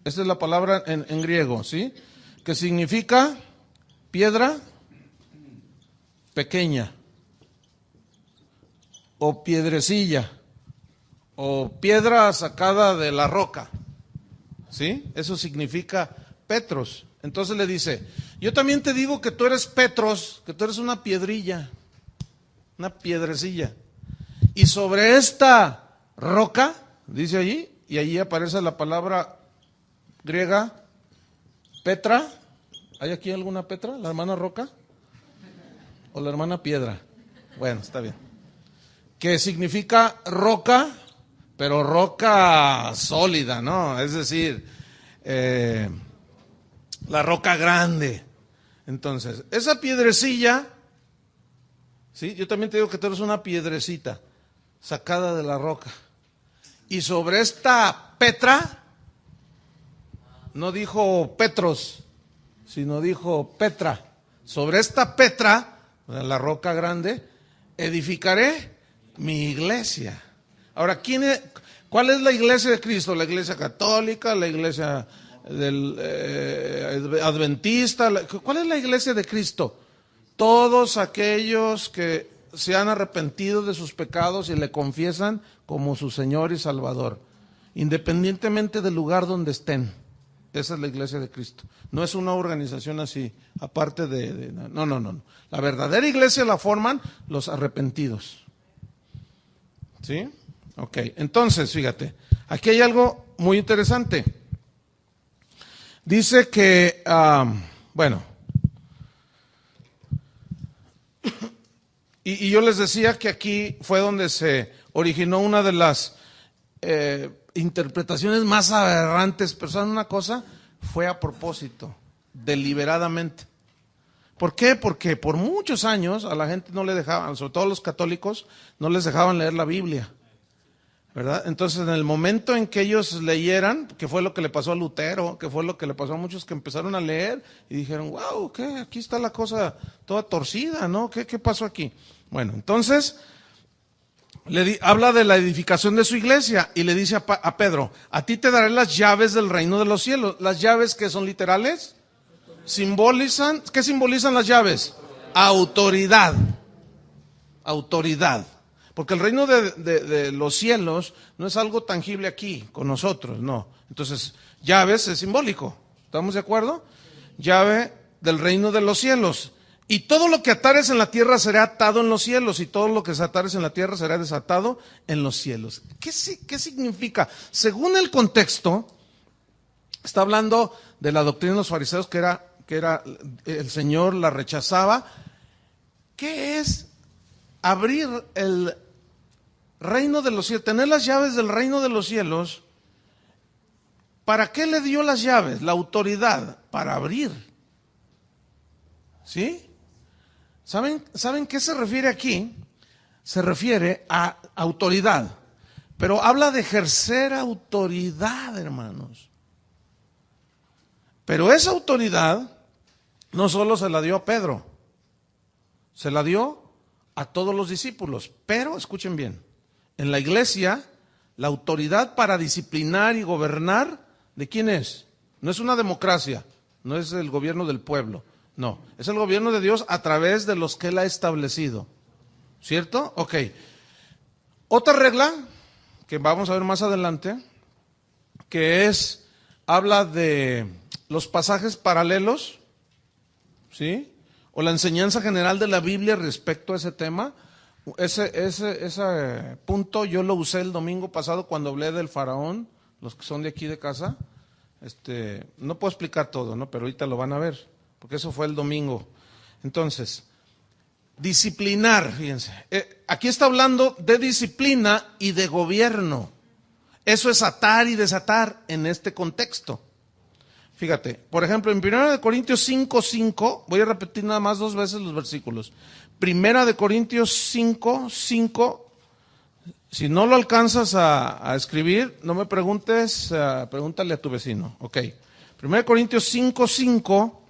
Esa es la palabra en griego, ¿sí? Que significa piedra pequeña, o piedrecilla, o piedra sacada de la roca, ¿sí? Eso significa Petros. Entonces le dice, yo también te digo que tú eres Petros, que tú eres una piedrilla, una piedrecilla. Y sobre esta roca, dice allí, y allí aparece la palabra griega, Petra. ¿Hay aquí alguna Petra? ¿La hermana roca? ¿O la hermana piedra? Bueno, está bien. Que significa roca, pero roca sólida, ¿no? Es decir, la roca grande. Entonces, esa piedrecilla, ¿sí? Yo también te digo que tú eres una piedrecita sacada de la roca. Y sobre esta Petra, no dijo Petros, sino dijo Petra. Sobre esta Petra, la roca grande, edificaré mi iglesia. Ahora, ¿cuál es la iglesia de Cristo? La iglesia católica, la iglesia adventista. ¿Cuál es la iglesia de Cristo? Todos aquellos que se han arrepentido de sus pecados y le confiesan como su Señor y Salvador, independientemente del lugar donde estén. Esa es la iglesia de Cristo. No es una organización así, aparte no. La verdadera iglesia la forman los arrepentidos. ¿Sí? Ok, entonces, fíjate, aquí hay algo muy interesante. Dice que, bueno, y yo les decía que aquí fue donde se originó una de las interpretaciones más aberrantes, pero ¿saben una cosa? Fue a propósito, deliberadamente. ¿Por qué? Porque por muchos años a la gente no le dejaban, sobre todo a los católicos, no les dejaban leer la Biblia, ¿verdad? Entonces, en el momento en que ellos leyeran, que fue lo que le pasó a Lutero, que fue lo que le pasó a muchos que empezaron a leer y dijeron, wow, ¿qué? Aquí está la cosa toda torcida, ¿no? ¿Qué pasó aquí? Bueno, entonces habla de la edificación de su iglesia y le dice a Pedro, a ti te daré las llaves del reino de los cielos. Las llaves, que son literales, simbolizan, ¿qué simbolizan las llaves? Autoridad. Autoridad. Porque el reino de los cielos no es algo tangible aquí con nosotros, no. Entonces, llaves es simbólico, ¿estamos de acuerdo? Llave del reino de los cielos. Y todo lo que atares en la tierra será atado en los cielos, y todo lo que desatares en la tierra será desatado en los cielos. ¿Qué significa? Según el contexto, está hablando de la doctrina de los fariseos, que era el Señor la rechazaba. ¿Qué es abrir el reino de los cielos, tener las llaves del reino de los cielos? ¿Para qué le dio las llaves? La autoridad para abrir. ¿Sí? ¿Saben qué se refiere aquí? Se refiere a autoridad, pero habla de ejercer autoridad, hermanos. Pero esa autoridad no solo se la dio a Pedro, se la dio a todos los discípulos. Pero, escuchen bien, en la iglesia, la autoridad para disciplinar y gobernar, ¿de quién es? No es una democracia, no es el gobierno del pueblo, no, es el gobierno de Dios a través de los que Él ha establecido. ¿Cierto? Ok. Otra regla que vamos a ver más adelante, que habla de los pasajes paralelos, ¿sí? O la enseñanza general de la Biblia respecto a ese tema. Ese punto yo lo usé el domingo pasado cuando hablé del faraón, los que son de aquí de casa. No puedo explicar todo, ¿no? Pero ahorita lo van a ver, porque eso fue el domingo. Entonces, disciplinar, fíjense. Aquí está hablando de disciplina y de gobierno. Eso es atar y desatar en este contexto. Fíjate, por ejemplo, en 1 Corintios 5:5, voy a repetir nada más 2 veces los versículos. 1 Corintios 5:5, si no lo alcanzas a escribir, no me preguntes, pregúntale a tu vecino. Ok, 1 Corintios 5:5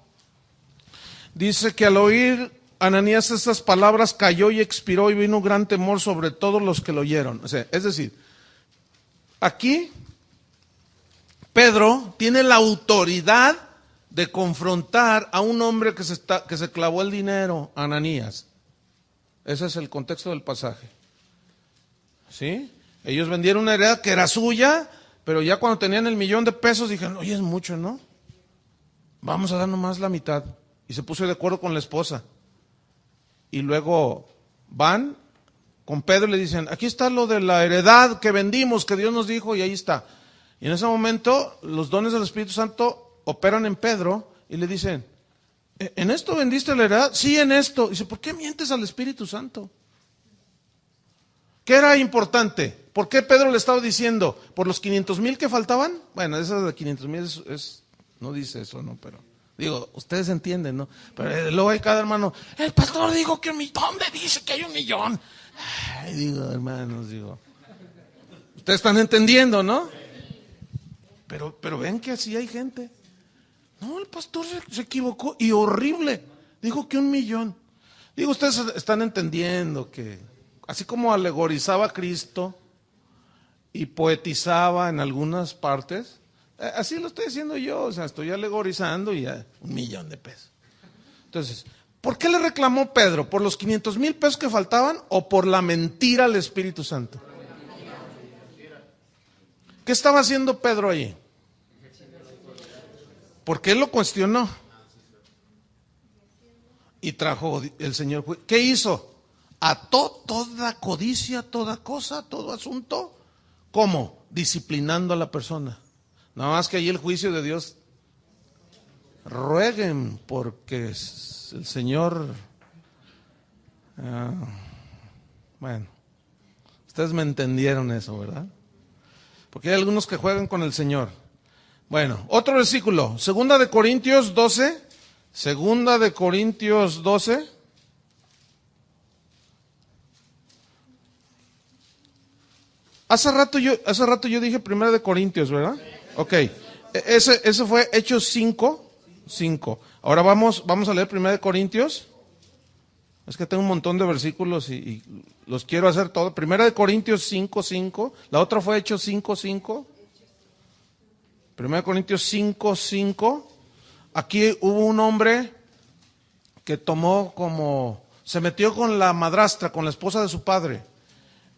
dice que al oír Ananías estas palabras cayó y expiró y vino un gran temor sobre todos los que lo oyeron. O sea, es decir, aquí Pedro tiene la autoridad de confrontar a un hombre que se clavó el dinero, Ananías. Ese es el contexto del pasaje. ¿Sí? Ellos vendieron una heredad que era suya, pero ya cuando tenían el $1,000,000 dijeron, oye, es mucho, ¿no? Vamos a dar nomás la mitad. Y se puso de acuerdo con la esposa. Y luego van con Pedro y le dicen, aquí está lo de la heredad que vendimos, que Dios nos dijo, y ahí está. Y en ese momento los dones del Espíritu Santo operan en Pedro y le dicen, ¿en esto vendiste la heredad? Sí, en esto. Y dice, ¿por qué mientes al Espíritu Santo? ¿Qué era importante? ¿Por qué Pedro le estaba diciendo? ¿Por los 500,000 que faltaban? Bueno, eso de 500,000 no dice eso, ¿no? Pero digo, ustedes entienden, ¿no? Pero luego hay cada hermano, el pastor dijo que ¿dónde dice que hay 1,000,000? Ay, digo, hermanos, ustedes están entendiendo, ¿no? Pero ven que así hay gente. No, el pastor se equivocó y horrible. Dijo que 1,000,000. Digo, ustedes están entendiendo que así como alegorizaba a Cristo y poetizaba en algunas partes, así lo estoy haciendo yo. O sea, estoy alegorizando y ya $1,000,000. Entonces, ¿por qué le reclamó Pedro? ¿Por los 500,000 pesos que faltaban o por la mentira al Espíritu Santo? ¿Qué estaba haciendo Pedro ahí? Porque él lo cuestionó. Y trajo el Señor. ¿Qué hizo? Ató toda codicia, toda cosa, todo asunto. ¿Cómo? Disciplinando a la persona. Nada más que ahí el juicio de Dios. Rueguen porque el Señor... bueno, ustedes me entendieron eso, ¿verdad? Porque hay algunos que juegan con el Señor. Bueno, otro versículo, 2 Corintios 12. 2 Corintios 12. Hace rato yo dije 1 Corintios, ¿verdad? Ok, ese fue Hechos 5. Ahora vamos a leer 1 Corintios. Es que tengo un montón de versículos y los quiero hacer todos. 1 Corintios 5:5. La otra fue Hechos 5:5. 1 Corintios 5:5. Aquí hubo un hombre que se metió con la madrastra, con la esposa de su padre.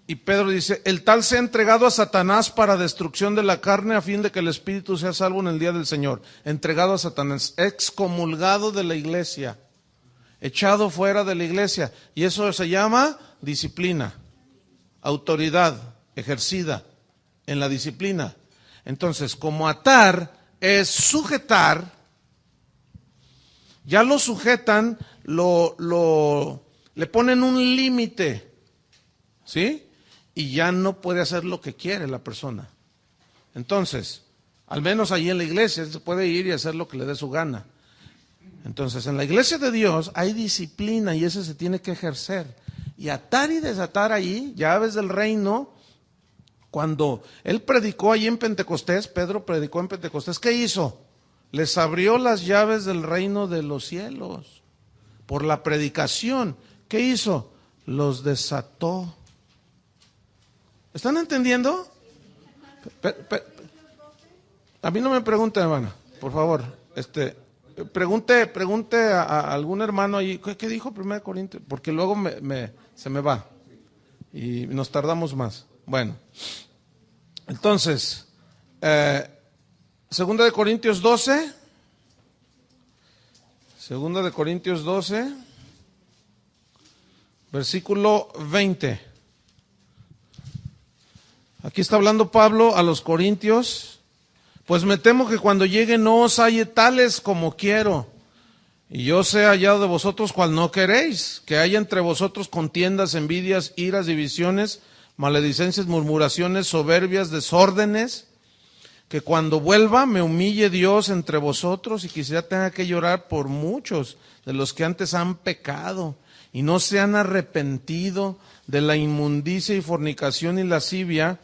Y Pedro dice, el tal se ha entregado a Satanás para destrucción de la carne a fin de que el espíritu sea salvo en el día del Señor. Entregado a Satanás, excomulgado de la iglesia, echado fuera de la iglesia. Y eso se llama disciplina, autoridad ejercida en la disciplina. Entonces, como atar es sujetar, ya lo sujetan, le ponen un límite, ¿sí? Y ya no puede hacer lo que quiere la persona. Entonces, al menos allí en la iglesia, se puede ir y hacer lo que le dé su gana. Entonces, en la iglesia de Dios hay disciplina y eso se tiene que ejercer. Y atar y desatar ahí, llaves del reino. Cuando él predicó allí en Pentecostés, Pedro predicó en Pentecostés, ¿qué hizo? les abrió las llaves del reino de los cielos. Por la predicación, ¿qué hizo? Los desató. ¿Están entendiendo? A mí no me pregunten, hermana, por favor. Pregunte a algún hermano ahí, ¿qué dijo 1 Corintios? Porque luego se me va y nos tardamos más. Bueno, entonces, 2 de Corintios 12, 2 de Corintios 12, versículo 20. Aquí está hablando Pablo a los corintios. Pues me temo que cuando llegue no os halle tales como quiero, y yo sea hallado de vosotros cual no queréis, que haya entre vosotros contiendas, envidias, iras, divisiones, maledicencias, murmuraciones, soberbias, desórdenes, que cuando vuelva me humille Dios entre vosotros y quizá tenga que llorar por muchos de los que antes han pecado y no se han arrepentido de la inmundicia y fornicación y lascivia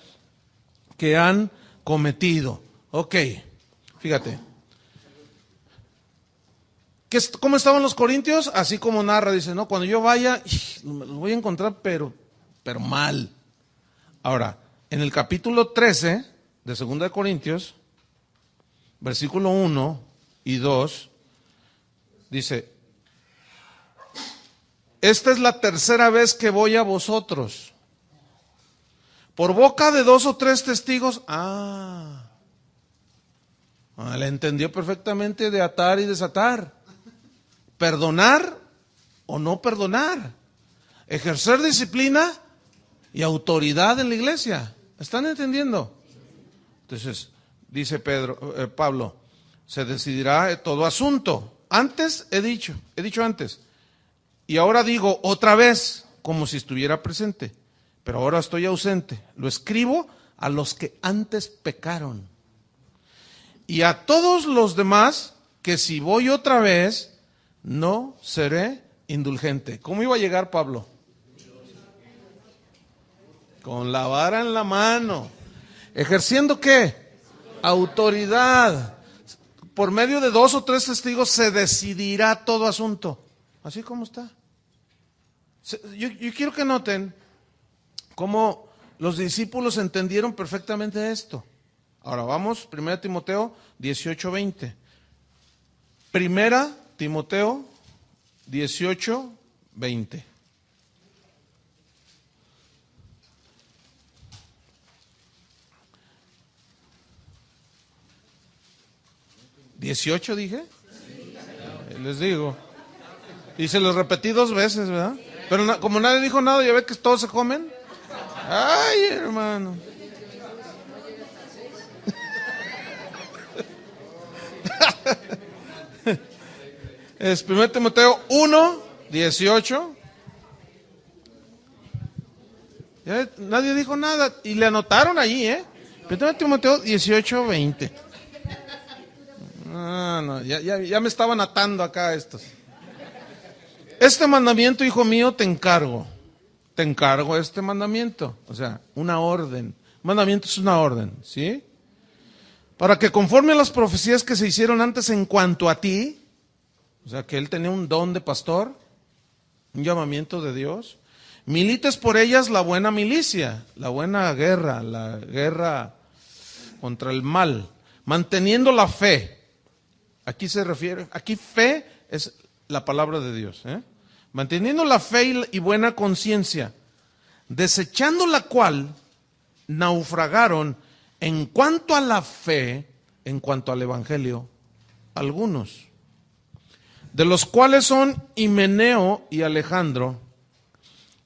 que han cometido. Ok, fíjate. ¿Cómo estaban los corintios? Así como narra, dice, no, cuando yo vaya, los voy a encontrar, pero mal. Ahora, en el capítulo 13 de 2 de Corintios, versículo 1 y 2, dice, esta es la tercera vez que voy a vosotros. Por boca de 2 o 3 testigos, le entendió perfectamente de atar y desatar. Perdonar o no perdonar. Ejercer disciplina y autoridad en la iglesia. ¿Están entendiendo? Entonces, dice Pablo, se decidirá todo asunto. Antes he dicho antes. Y ahora digo otra vez, como si estuviera presente. Pero ahora estoy ausente. Lo escribo a los que antes pecaron. Y a todos los demás, que si voy otra vez, no seré indulgente. ¿Cómo iba a llegar Pablo? Con la vara en la mano. ¿Ejerciendo qué? Autoridad. Por medio de 2 o 3 testigos se decidirá todo asunto. Así como está. Yo quiero que noten cómo los discípulos entendieron perfectamente esto. Ahora vamos, 1 Timoteo 18:20. 1 Timoteo 18:20. ¿18 dije? Les digo. Y se los repetí 2 veces, ¿verdad? Pero como nadie dijo nada, ya ve que todos se comen. Ay, hermano. Es 1 Timoteo 1:18. Nadie dijo nada. Y le anotaron ahí, 1 Timoteo 18:20. No, ya me estaban atando acá estos. Este mandamiento, hijo mío, te encargo este mandamiento. O sea, una orden. Mandamiento es una orden, ¿sí? Para que conforme a las profecías que se hicieron antes en cuanto a ti, o sea, que él tenía un don de pastor, un llamamiento de Dios, milites por ellas la buena milicia, la buena guerra, la guerra contra el mal, manteniendo la fe. Aquí se refiere, aquí fe es la palabra de Dios, manteniendo la fe y buena conciencia, desechando la cual naufragaron en cuanto a la fe, en cuanto al evangelio, algunos, de los cuales son Himeneo y Alejandro,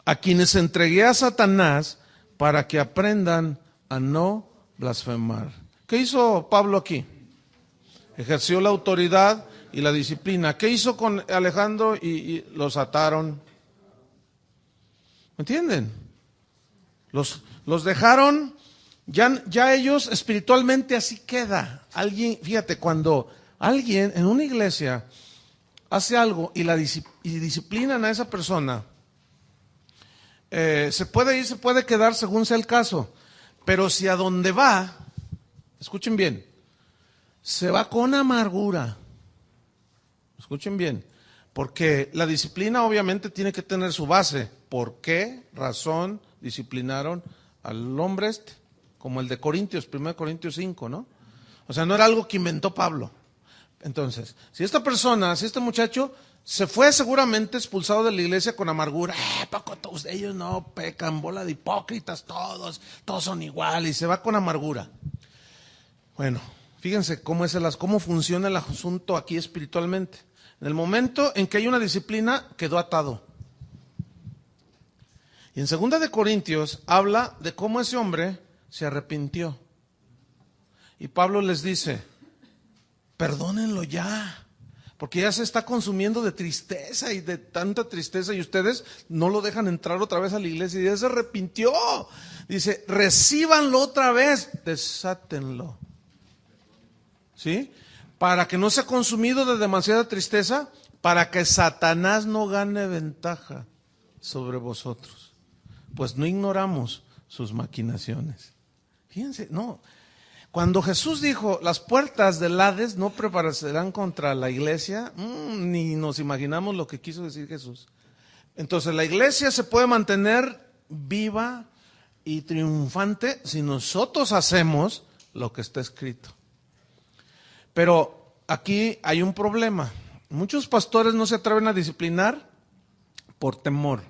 a quienes entregué a Satanás para que aprendan a no blasfemar. ¿Qué hizo Pablo aquí? Ejerció la autoridad y la disciplina. ¿Qué hizo con Alejandro? Y los ataron. ¿Me entienden? Los dejaron, ya ellos espiritualmente así queda. Alguien, fíjate, cuando alguien en una iglesia hace algo y disciplinan a esa persona, se puede ir, se puede quedar según sea el caso. Pero si a donde va, escuchen bien, se va con amargura. Escuchen bien, porque la disciplina obviamente tiene que tener su base. ¿Por qué razón disciplinaron al hombre este? Como el de Corintios, 1 Corintios 5, ¿no? O sea, no era algo que inventó Pablo. Entonces, si esta persona, si este muchacho se fue seguramente expulsado de la iglesia con amargura, poco todos ellos no pecan, bola de hipócritas todos son iguales, y se va con amargura. Bueno, fíjense cómo funciona el asunto aquí espiritualmente. En el momento en que hay una disciplina, quedó atado. Y en 2 de Corintios habla de cómo ese hombre se arrepintió. Y Pablo les dice, perdónenlo ya, porque ya se está consumiendo de tristeza y de tanta tristeza, y ustedes no lo dejan entrar otra vez a la iglesia, y ya se arrepintió. Dice, recíbanlo otra vez, desátenlo. ¿Sí? Para que no sea consumido de demasiada tristeza, para que Satanás no gane ventaja sobre vosotros. Pues no ignoramos sus maquinaciones. Fíjense, no. Cuando Jesús dijo, las puertas del Hades no prevalecerán contra la iglesia, ni nos imaginamos lo que quiso decir Jesús. Entonces la iglesia se puede mantener viva y triunfante si nosotros hacemos lo que está escrito. Pero aquí hay un problema. Muchos pastores no se atreven a disciplinar por temor.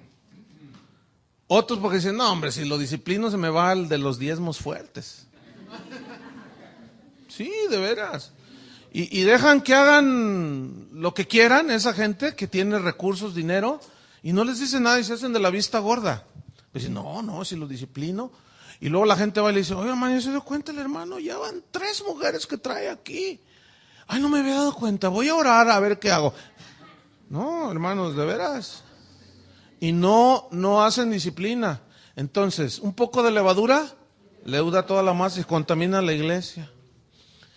Otros porque dicen, no hombre, si lo disciplino se me va el de los diezmos fuertes. Sí, de veras. Y dejan que hagan lo que quieran esa gente que tiene recursos, dinero, y no les dicen nada y se hacen de la vista gorda. Dicen, no, si lo disciplino. Y luego la gente va y le dice, oye hermano, ¿ya se dio cuenta el hermano? Ya van 3 mujeres que trae aquí. Ay, no me había dado cuenta, voy a orar a ver qué hago. No, hermanos, de veras. Y no hacen disciplina. Entonces, un poco de levadura leuda toda la masa y contamina la iglesia.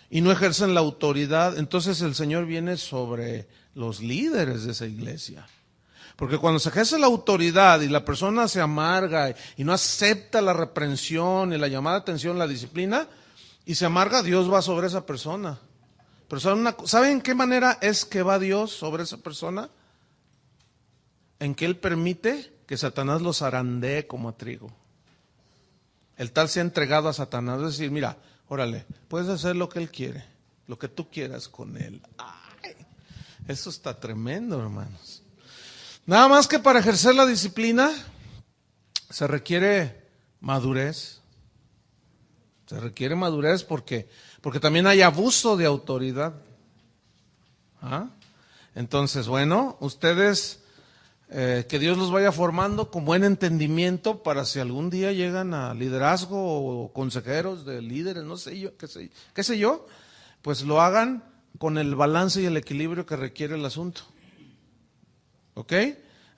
Y no ejercen la autoridad. Entonces el Señor viene sobre los líderes de esa iglesia. Porque cuando se ejerce la autoridad y la persona se amarga y no acepta la reprensión y la llamada de atención, la disciplina, y se amarga, Dios va sobre esa persona. Pero ¿saben en qué manera es que va Dios sobre esa persona? En que Él permite que Satanás los zarandee como a trigo. El tal se ha entregado a Satanás, es decir, mira, órale, puedes hacer lo que Él quiere, lo que tú quieras con Él. Ay, eso está tremendo, hermanos. Nada más que para ejercer la disciplina se requiere madurez. Se requiere madurez porque también hay abuso de autoridad. ¿Ah? Entonces, bueno, ustedes, que Dios los vaya formando con buen entendimiento para si algún día llegan a liderazgo o consejeros de líderes, no sé yo, qué sé yo, pues lo hagan con el balance y el equilibrio que requiere el asunto. ¿Ok?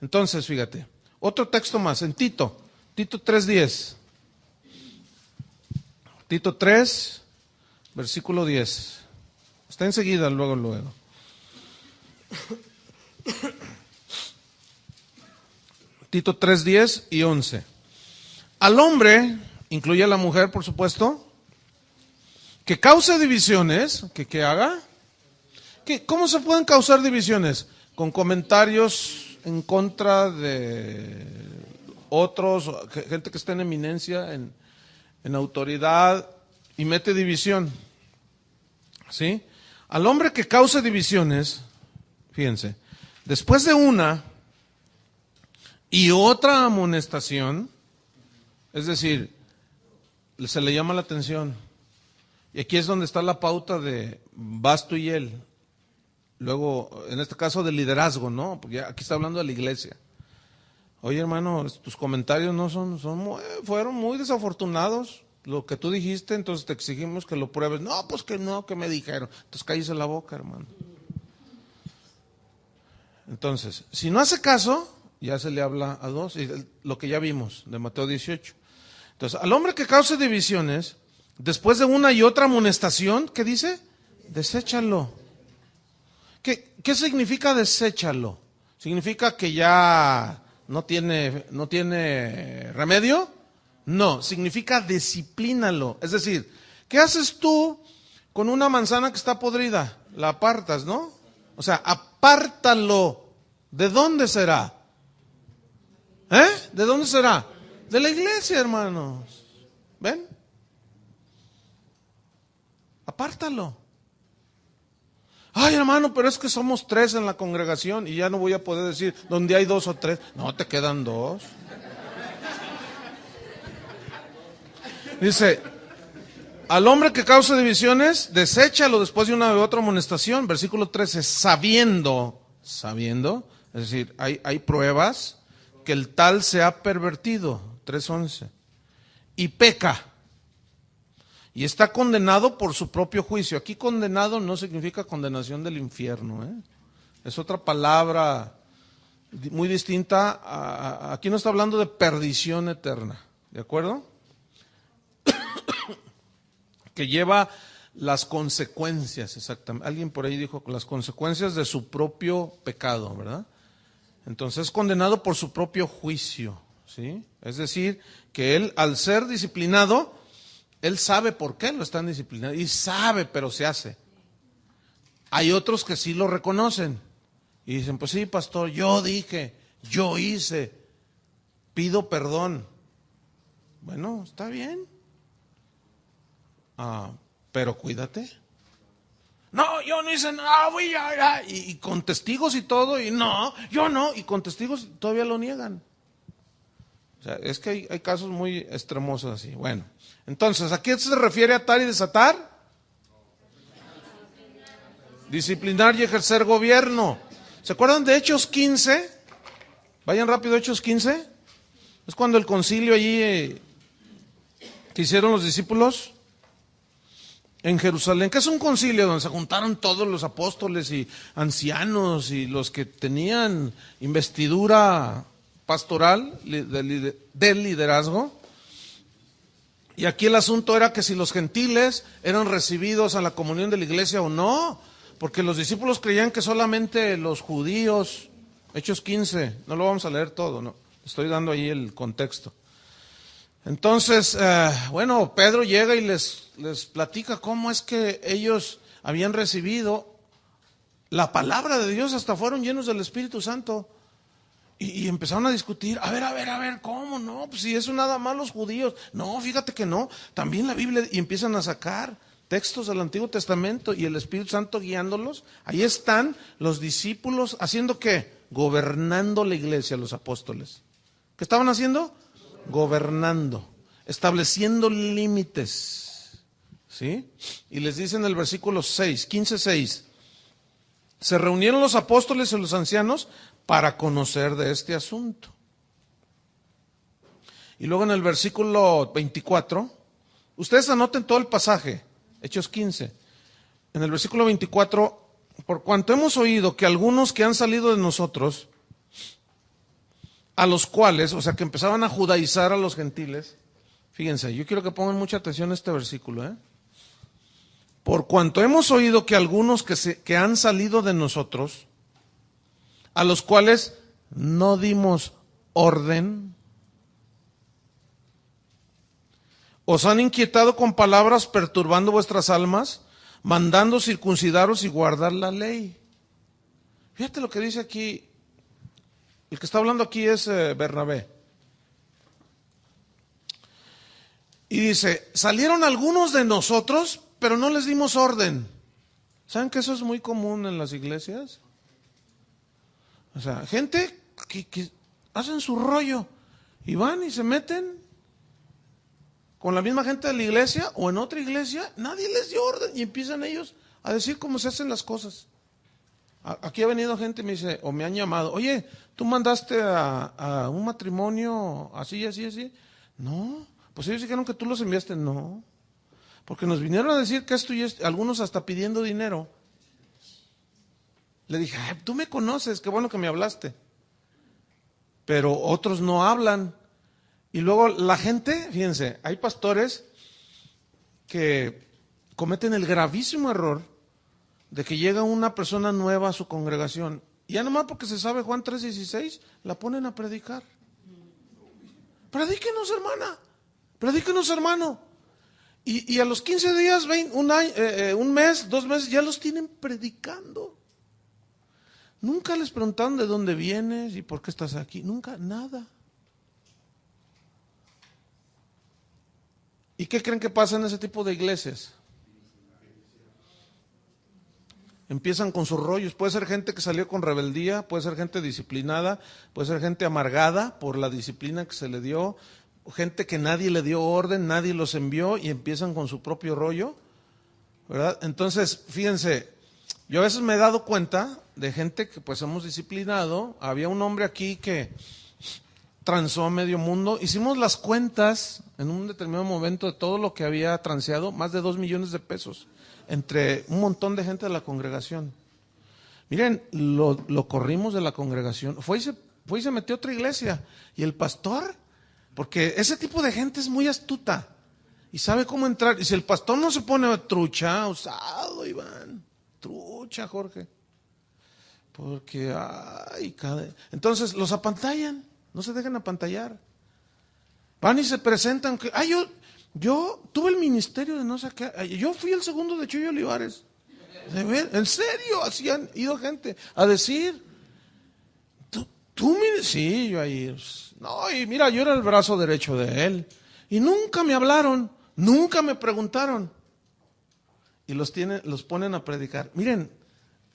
Entonces, fíjate, otro texto más, en Tito 3:10. Tito 3, versículo 10. Está enseguida, luego. Tito 3, 10 y 11. Al hombre, incluye a la mujer, por supuesto, que cause divisiones, que haga. ¿Cómo se pueden causar divisiones? Con comentarios en contra de otros, gente que está en eminencia, en autoridad, y mete división. ¿Sí? Al hombre que cause divisiones, fíjense, después de una y otra amonestación, es decir, se le llama la atención. Y aquí es donde está la pauta de vas tú y él. Luego, en este caso de liderazgo, ¿no? Porque aquí está hablando de la iglesia. Oye, hermano, tus comentarios no fueron muy desafortunados. Lo que tú dijiste, entonces te exigimos que lo pruebes. No, pues que no, que me dijeron. Entonces cállese la boca, hermano. Entonces, si no hace caso, ya se le habla a dos, y lo que ya vimos de Mateo 18. Entonces, al hombre que cause divisiones, después de una y otra amonestación, ¿qué dice? Deséchalo. ¿Qué significa deséchalo? ¿Significa que ya no tiene remedio? No, significa disciplínalo. Es decir, ¿qué haces tú con una manzana que está podrida, la apartas, ¿no? O sea, apártalo. ¿De dónde será? ¿De dónde será? De la iglesia, hermanos. ¿Ven? Apártalo. Ay, hermano, pero es que somos 3 en la congregación y ya no voy a poder decir donde hay 2 o 3. No, te quedan 2. Dice, al hombre que causa divisiones, deséchalo después de una u otra amonestación. Versículo 13, sabiendo, es decir, hay pruebas que el tal se ha pervertido. 3:11. Y peca. Y está condenado por su propio juicio. Aquí condenado no significa condenación del infierno. Es otra palabra muy distinta. Aquí no está hablando de perdición eterna. ¿De acuerdo? Que lleva las consecuencias, exactamente. Alguien por ahí dijo las consecuencias de su propio pecado, ¿verdad? Entonces es condenado por su propio juicio, ¿sí? Es decir, que él al ser disciplinado, él sabe por qué lo están disciplinando y sabe, pero se hace. Hay otros que sí lo reconocen y dicen, pues sí, pastor, yo dije, yo hice, pido perdón. Bueno, está bien. Pero cuídate. No, yo no hice nada, y con testigos y todo, y no, yo no, y con testigos todavía lo niegan. O sea, es que hay casos muy extremosos así. Bueno, entonces, ¿a qué se refiere atar y desatar? Disciplinar y ejercer gobierno. ¿Se acuerdan de Hechos 15? Vayan rápido, Hechos 15. Es cuando el concilio allí que hicieron los discípulos en Jerusalén, que es un concilio donde se juntaron todos los apóstoles y ancianos y los que tenían investidura pastoral del liderazgo. Y aquí el asunto era que si los gentiles eran recibidos a la comunión de la iglesia o no, porque los discípulos creían que solamente los judíos. Hechos 15, no lo vamos a leer todo, no, estoy dando ahí el contexto. Entonces, bueno, Pedro llega y les platica cómo es que ellos habían recibido la palabra de Dios, hasta fueron llenos del Espíritu Santo. Y empezaron a discutir, a ver, ¿cómo no? Pues si eso nada más los judíos. No, fíjate que no, también la Biblia, y empiezan a sacar textos del Antiguo Testamento y el Espíritu Santo guiándolos. Ahí están los discípulos haciendo ¿qué? Gobernando la iglesia, los apóstoles. ¿Qué estaban haciendo? Gobernando, estableciendo límites, ¿sí? Y les dice en el versículo 6, 15:6, se reunieron los apóstoles y los ancianos para conocer de este asunto. Y luego en el versículo 24, ustedes anoten todo el pasaje, Hechos 15, en el versículo 24, por cuanto hemos oído que algunos que han salido de nosotros, a los cuales, o sea, que empezaban a judaizar a los gentiles. Fíjense, yo quiero que pongan mucha atención a este versículo. Por cuanto hemos oído que algunos que han salido de nosotros, a los cuales no dimos orden, os han inquietado con palabras perturbando vuestras almas, mandando circuncidaros y guardar la ley. Fíjate lo que dice aquí. El que está hablando aquí es Bernabé. Y dice, salieron algunos de nosotros, pero no les dimos orden. ¿Saben que eso es muy común en las iglesias? O sea, gente que hacen su rollo y van y se meten con la misma gente de la iglesia o en otra iglesia, nadie les dio orden y empiezan ellos a decir cómo se hacen las cosas. Aquí ha venido gente y me dice, o me han llamado, oye, ¿tú mandaste a un matrimonio así? No, pues ellos dijeron que tú los enviaste. No, porque nos vinieron a decir que esto y esto, algunos hasta pidiendo dinero. Le dije, ay, tú me conoces, qué bueno que me hablaste. Pero otros no hablan. Y luego la gente, fíjense, hay pastores que cometen el gravísimo error de que llega una persona nueva a su congregación y ya nomás porque se sabe Juan 3:16, la ponen a predicar. Predíquenos, hermana, predíquenos, hermano. Y a los 15 días, un mes, 2 meses, ya los tienen predicando. Nunca les preguntaron de dónde vienes y por qué estás aquí. Nunca, nada. ¿Y qué creen que pasa en ese tipo de iglesias? Empiezan con sus rollos. Puede ser gente que salió con rebeldía, puede ser gente disciplinada, puede ser gente amargada por la disciplina que se le dio, gente que nadie le dio orden, nadie los envió y empiezan con su propio rollo, ¿verdad? Entonces, fíjense, yo a veces me he dado cuenta de gente que pues hemos disciplinado. Había un hombre aquí que transó a medio mundo. Hicimos las cuentas en un determinado momento de todo lo que había transeado, más de 2 millones de pesos, entre un montón de gente de la congregación. Miren, lo corrimos de la congregación, fue y se metió a otra iglesia. Y el pastor, porque ese tipo de gente es muy astuta y sabe cómo entrar. Y si el pastor no se pone trucha, usado, Iván, trucha, Jorge, porque, entonces los apantallan, no se dejan apantallar. Van y se presentan, que, yo tuve el ministerio de no sé qué, yo fui el segundo de Chuy Olivares. ¿De ver? ¿En serio? Así han ido gente a decir, sí, yo ahí, no, y mira, yo era el brazo derecho de él, y nunca me hablaron, nunca me preguntaron, y los ponen a predicar. Miren,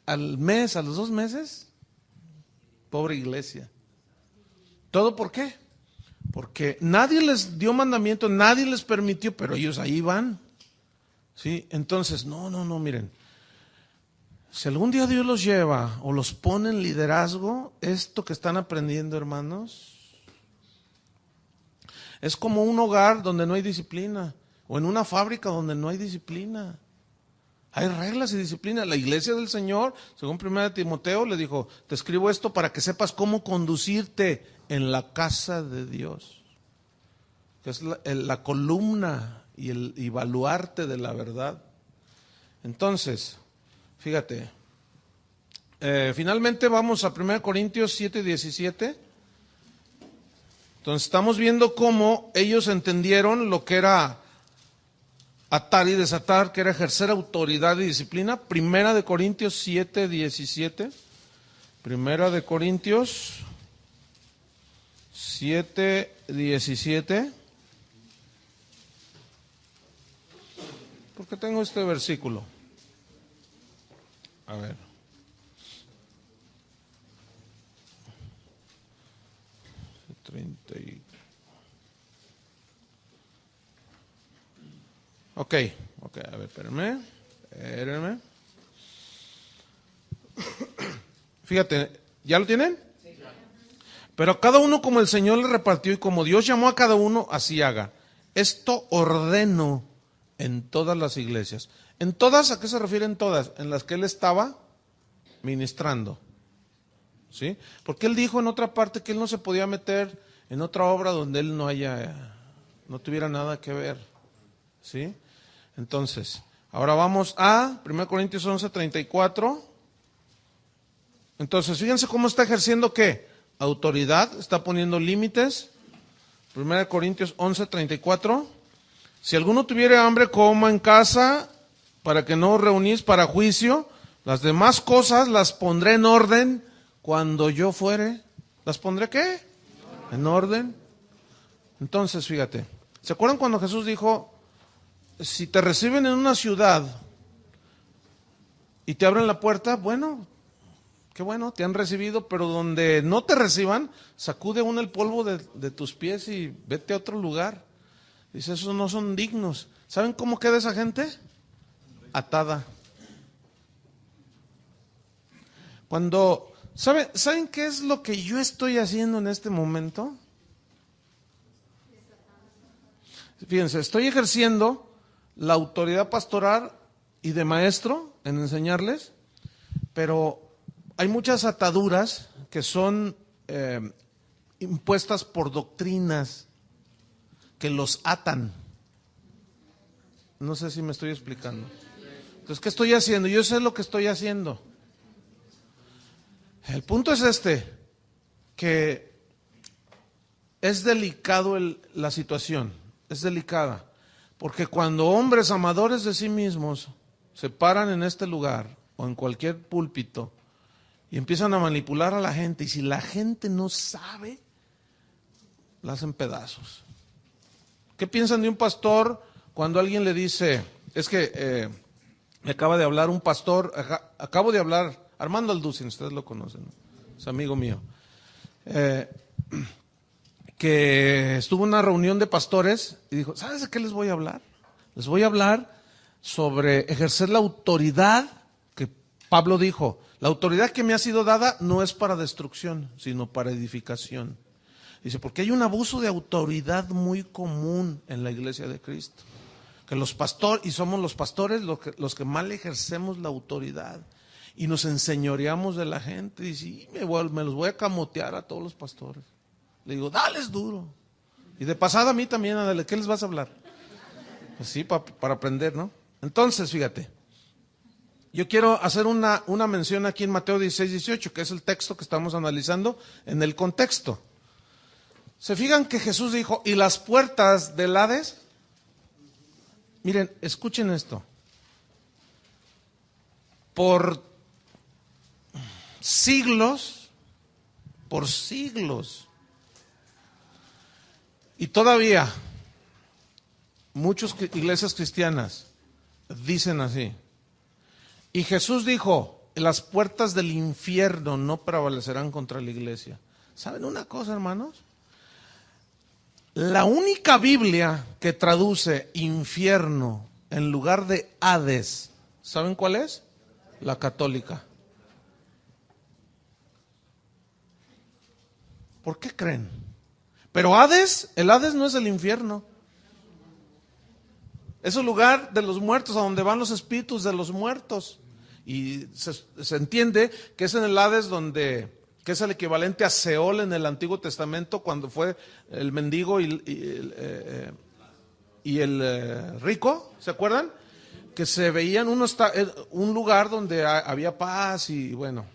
al mes, a los 2 meses, pobre iglesia. ¿Todo por qué? Porque nadie les dio mandamiento, nadie les permitió, pero ellos ahí van. ¿Sí? Entonces, no, miren. Si algún día Dios los lleva o los pone en liderazgo, esto que están aprendiendo, hermanos, es como un hogar donde no hay disciplina, o en una fábrica donde no hay disciplina. Hay reglas y disciplina. La iglesia del Señor, según 1 Timoteo, le dijo, te escribo esto para que sepas cómo conducirte en la casa de Dios, que es la columna y el baluarte de la verdad. Entonces, fíjate, finalmente vamos a 1 Corintios 7:17. Entonces estamos viendo cómo ellos entendieron lo que era atar y desatar, que era ejercer autoridad y disciplina. 1 Corintios 7:17. 1 Corintios 7:17. ¿Por qué tengo este versículo? A ver. Ok, a ver, espérenme. Fíjate, ¿ya lo tienen? Sí. Pero a cada uno como el Señor le repartió y como Dios llamó a cada uno, así haga. Esto ordeno en todas las iglesias. ¿En todas? ¿A qué se refieren todas? En las que él estaba ministrando. ¿Sí? Porque él dijo en otra parte que él no se podía meter en otra obra donde él no tuviera nada que ver. ¿Sí? Entonces, ahora vamos a 1 Corintios 11:34. Entonces, fíjense cómo está ejerciendo ¿qué? Autoridad, está poniendo límites. 1 Corintios 11:34. Si alguno tuviera hambre, coma en casa, para que no os reunís para juicio. Las demás cosas las pondré en orden cuando yo fuere. ¿Las pondré qué? En orden. Entonces, fíjate, ¿se acuerdan cuando Jesús dijo, si te reciben en una ciudad y te abren la puerta, bueno, qué bueno, te han recibido, pero donde no te reciban, sacude uno el polvo de tus pies y vete a otro lugar? Dice, esos no son dignos. ¿Saben cómo queda esa gente? Atada. ¿Saben qué es lo que yo estoy haciendo en este momento? Fíjense, estoy ejerciendo la autoridad pastoral y de maestro en enseñarles, pero hay muchas ataduras que son impuestas por doctrinas que los atan. No sé si me estoy explicando. Entonces, ¿qué estoy haciendo? Yo sé lo que estoy haciendo. El punto es que es delicado la situación, es delicada, Porque cuando hombres amadores de sí mismos se paran en este lugar o en cualquier púlpito y empiezan a manipular a la gente, y si la gente no sabe, la hacen pedazos. ¿Qué piensan de un pastor cuando alguien le dice, es que me acaba de hablar un pastor, acabo de hablar, Armando Alducin, ustedes lo conocen, ¿no? Es amigo mío, que estuvo en una reunión de pastores y dijo, ¿sabes de qué les voy a hablar? Les voy a hablar sobre ejercer la autoridad que Pablo dijo, la autoridad que me ha sido dada no es para destrucción, sino para edificación. Dice, porque hay un abuso de autoridad muy común en la iglesia de Cristo. Que los pastores, y somos los pastores los que mal ejercemos la autoridad y nos enseñoreamos de la gente. Dice, y me los voy a camotear a todos los pastores. Le digo, dales duro. Y de pasada a mí también, dale, ¿qué les vas a hablar? Pues sí, para aprender, ¿no? Entonces, fíjate, yo quiero hacer una mención aquí en Mateo 16:18, que es el texto que estamos analizando en el contexto. ¿Se fijan que Jesús dijo, y las puertas del Hades? Miren, escuchen esto. Por siglos, y todavía muchas iglesias cristianas dicen así. Y Jesús dijo, las puertas del infierno no prevalecerán contra la iglesia. ¿Saben una cosa, hermanos? La única Biblia que traduce infierno en lugar de Hades, ¿saben cuál es? La católica. ¿Por qué creen? Pero Hades, el Hades no es el infierno. Es el lugar de los muertos, a donde van los espíritus de los muertos. Y se entiende que es en el Hades que es el equivalente a Seol en el Antiguo Testamento, cuando fue el mendigo y el rico, ¿se acuerdan? Que se veían, un lugar donde había paz y bueno,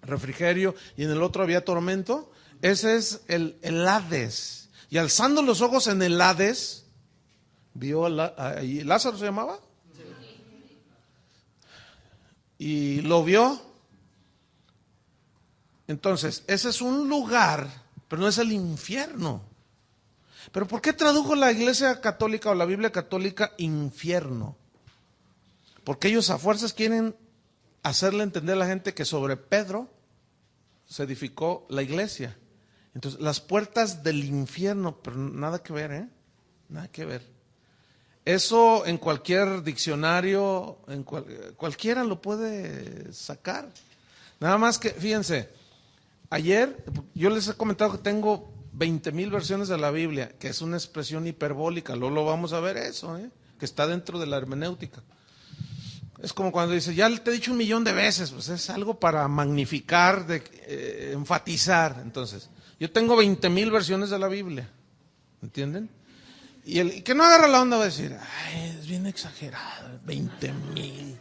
refrigerio, y en el otro había tormento. Ese es el Hades. Y alzando los ojos en el Hades, vio ahí, ¿Lázaro se llamaba? Y lo vio. Entonces, ese es un lugar, pero no es el infierno. ¿Pero por qué tradujo la Iglesia Católica o la Biblia Católica infierno? Porque ellos a fuerzas quieren hacerle entender a la gente que sobre Pedro se edificó la iglesia. Entonces, las puertas del infierno, pero nada que ver, ¿eh? Nada que ver. Eso en cualquier diccionario, cualquiera lo puede sacar. Nada más que, fíjense, ayer yo les he comentado que tengo 20,000 versiones de la Biblia, que es una expresión hiperbólica, luego lo vamos a ver eso, que está dentro de la hermenéutica. Es como cuando dice, ya te he dicho 1,000,000 de veces, pues es algo para magnificar, enfatizar. Entonces, yo tengo 20,000 versiones de la Biblia, ¿entienden? Y el que no agarra la onda va a decir, ay, es bien exagerado, 20,000.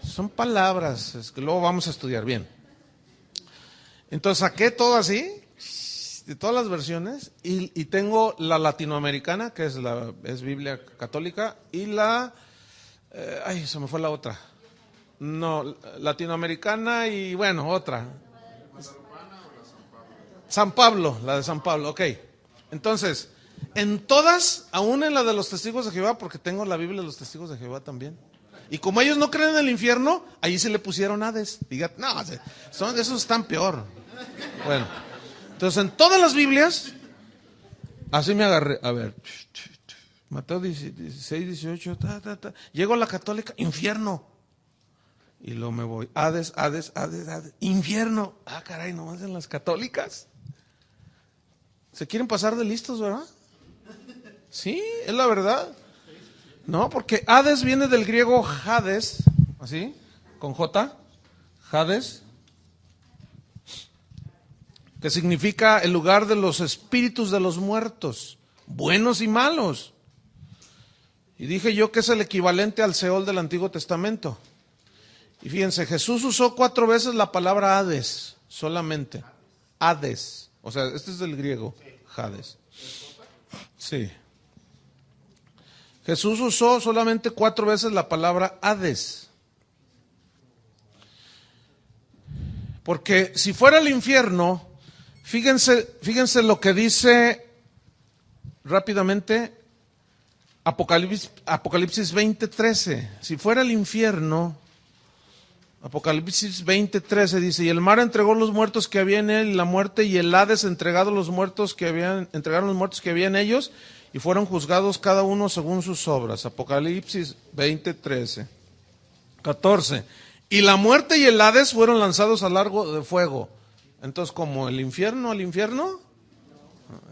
Son palabras, es que luego vamos a estudiar bien. Entonces saqué todo así, de todas las versiones, y tengo la latinoamericana, que es Biblia católica, y se me fue la otra. No, latinoamericana y bueno, otra. San Pablo, la de San Pablo, ok. Entonces, en todas, aún en la de los testigos de Jehová, porque tengo la Biblia de los testigos de Jehová también. Y como ellos no creen en el infierno, ahí se le pusieron Hades. Fíjate, no, esos están peor. Bueno, entonces en todas las Biblias, así me agarré. A ver, Mateo 16:18, llego a la católica, infierno. Y luego me voy, Hades, infierno. Ah, caray, nomás en las católicas. Se quieren pasar de listos, ¿verdad? Sí, es la verdad. No, porque Hades viene del griego Hades, así, con J, Hades, que significa el lugar de los espíritus de los muertos, buenos y malos. Y dije yo que es el equivalente al Seol del Antiguo Testamento. Y fíjense, Jesús usó 4 veces la palabra Hades, solamente. Hades, o sea, este es del griego, Hades. Sí. Jesús usó solamente 4 veces la palabra Hades. Porque si fuera el infierno, fíjense lo que dice rápidamente Apocalipsis 20:13. Si fuera el infierno, Apocalipsis 20:13 dice: y el mar entregó los muertos que había en él, y la muerte y el Hades entregaron los muertos que había en ellos, y fueron juzgados cada uno según sus obras. Apocalipsis 20:13. 14. Y la muerte y el Hades fueron lanzados al lago de fuego. Entonces, ¿como el infierno al infierno?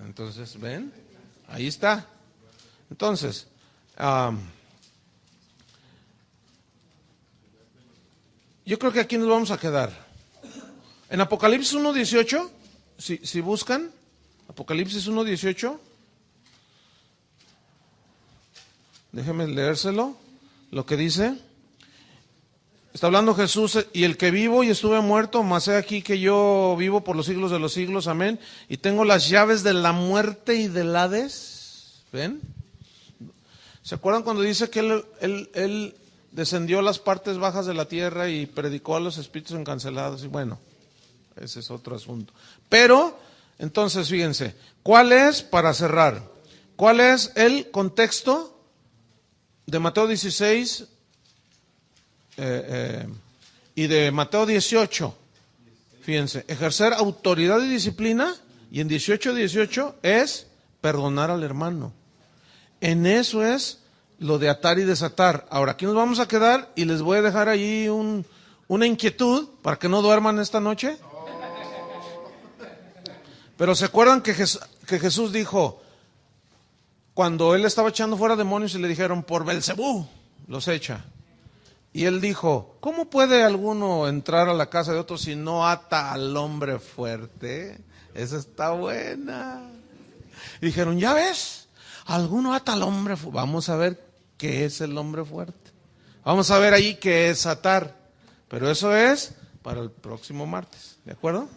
Entonces, ¿ven? Ahí está. Entonces, yo creo que aquí nos vamos a quedar. En Apocalipsis 1:18, si buscan, Apocalipsis 1:18, déjenme leérselo, lo que dice. Está hablando Jesús: y el que vivo y estuve muerto, mas he aquí que yo vivo por los siglos de los siglos, amén. Y tengo las llaves de la muerte y del Hades. ¿Ven? ¿Se acuerdan cuando dice que él descendió a las partes bajas de la tierra y predicó a los espíritus encarcelados? Y bueno, ese es otro asunto. Pero, entonces, fíjense, ¿cuál es, para cerrar, cuál es el contexto de Mateo 16 y de Mateo 18? Fíjense, ejercer autoridad y disciplina, y en 18:18 es perdonar al hermano. En eso es lo de atar y desatar. Ahora, aquí nos vamos a quedar y les voy a dejar ahí una inquietud para que no duerman esta noche. Pero ¿se acuerdan que Jesús dijo, cuando él estaba echando fuera demonios y le dijeron, por Belcebú los echa? Y él dijo, ¿cómo puede alguno entrar a la casa de otro si no ata al hombre fuerte? Esa está buena. Y dijeron, ¿ya ves? Alguno ata al hombre fuerte. Vamos a ver qué es el hombre fuerte. Vamos a ver ahí qué es atar. Pero eso es para el próximo martes. ¿De acuerdo?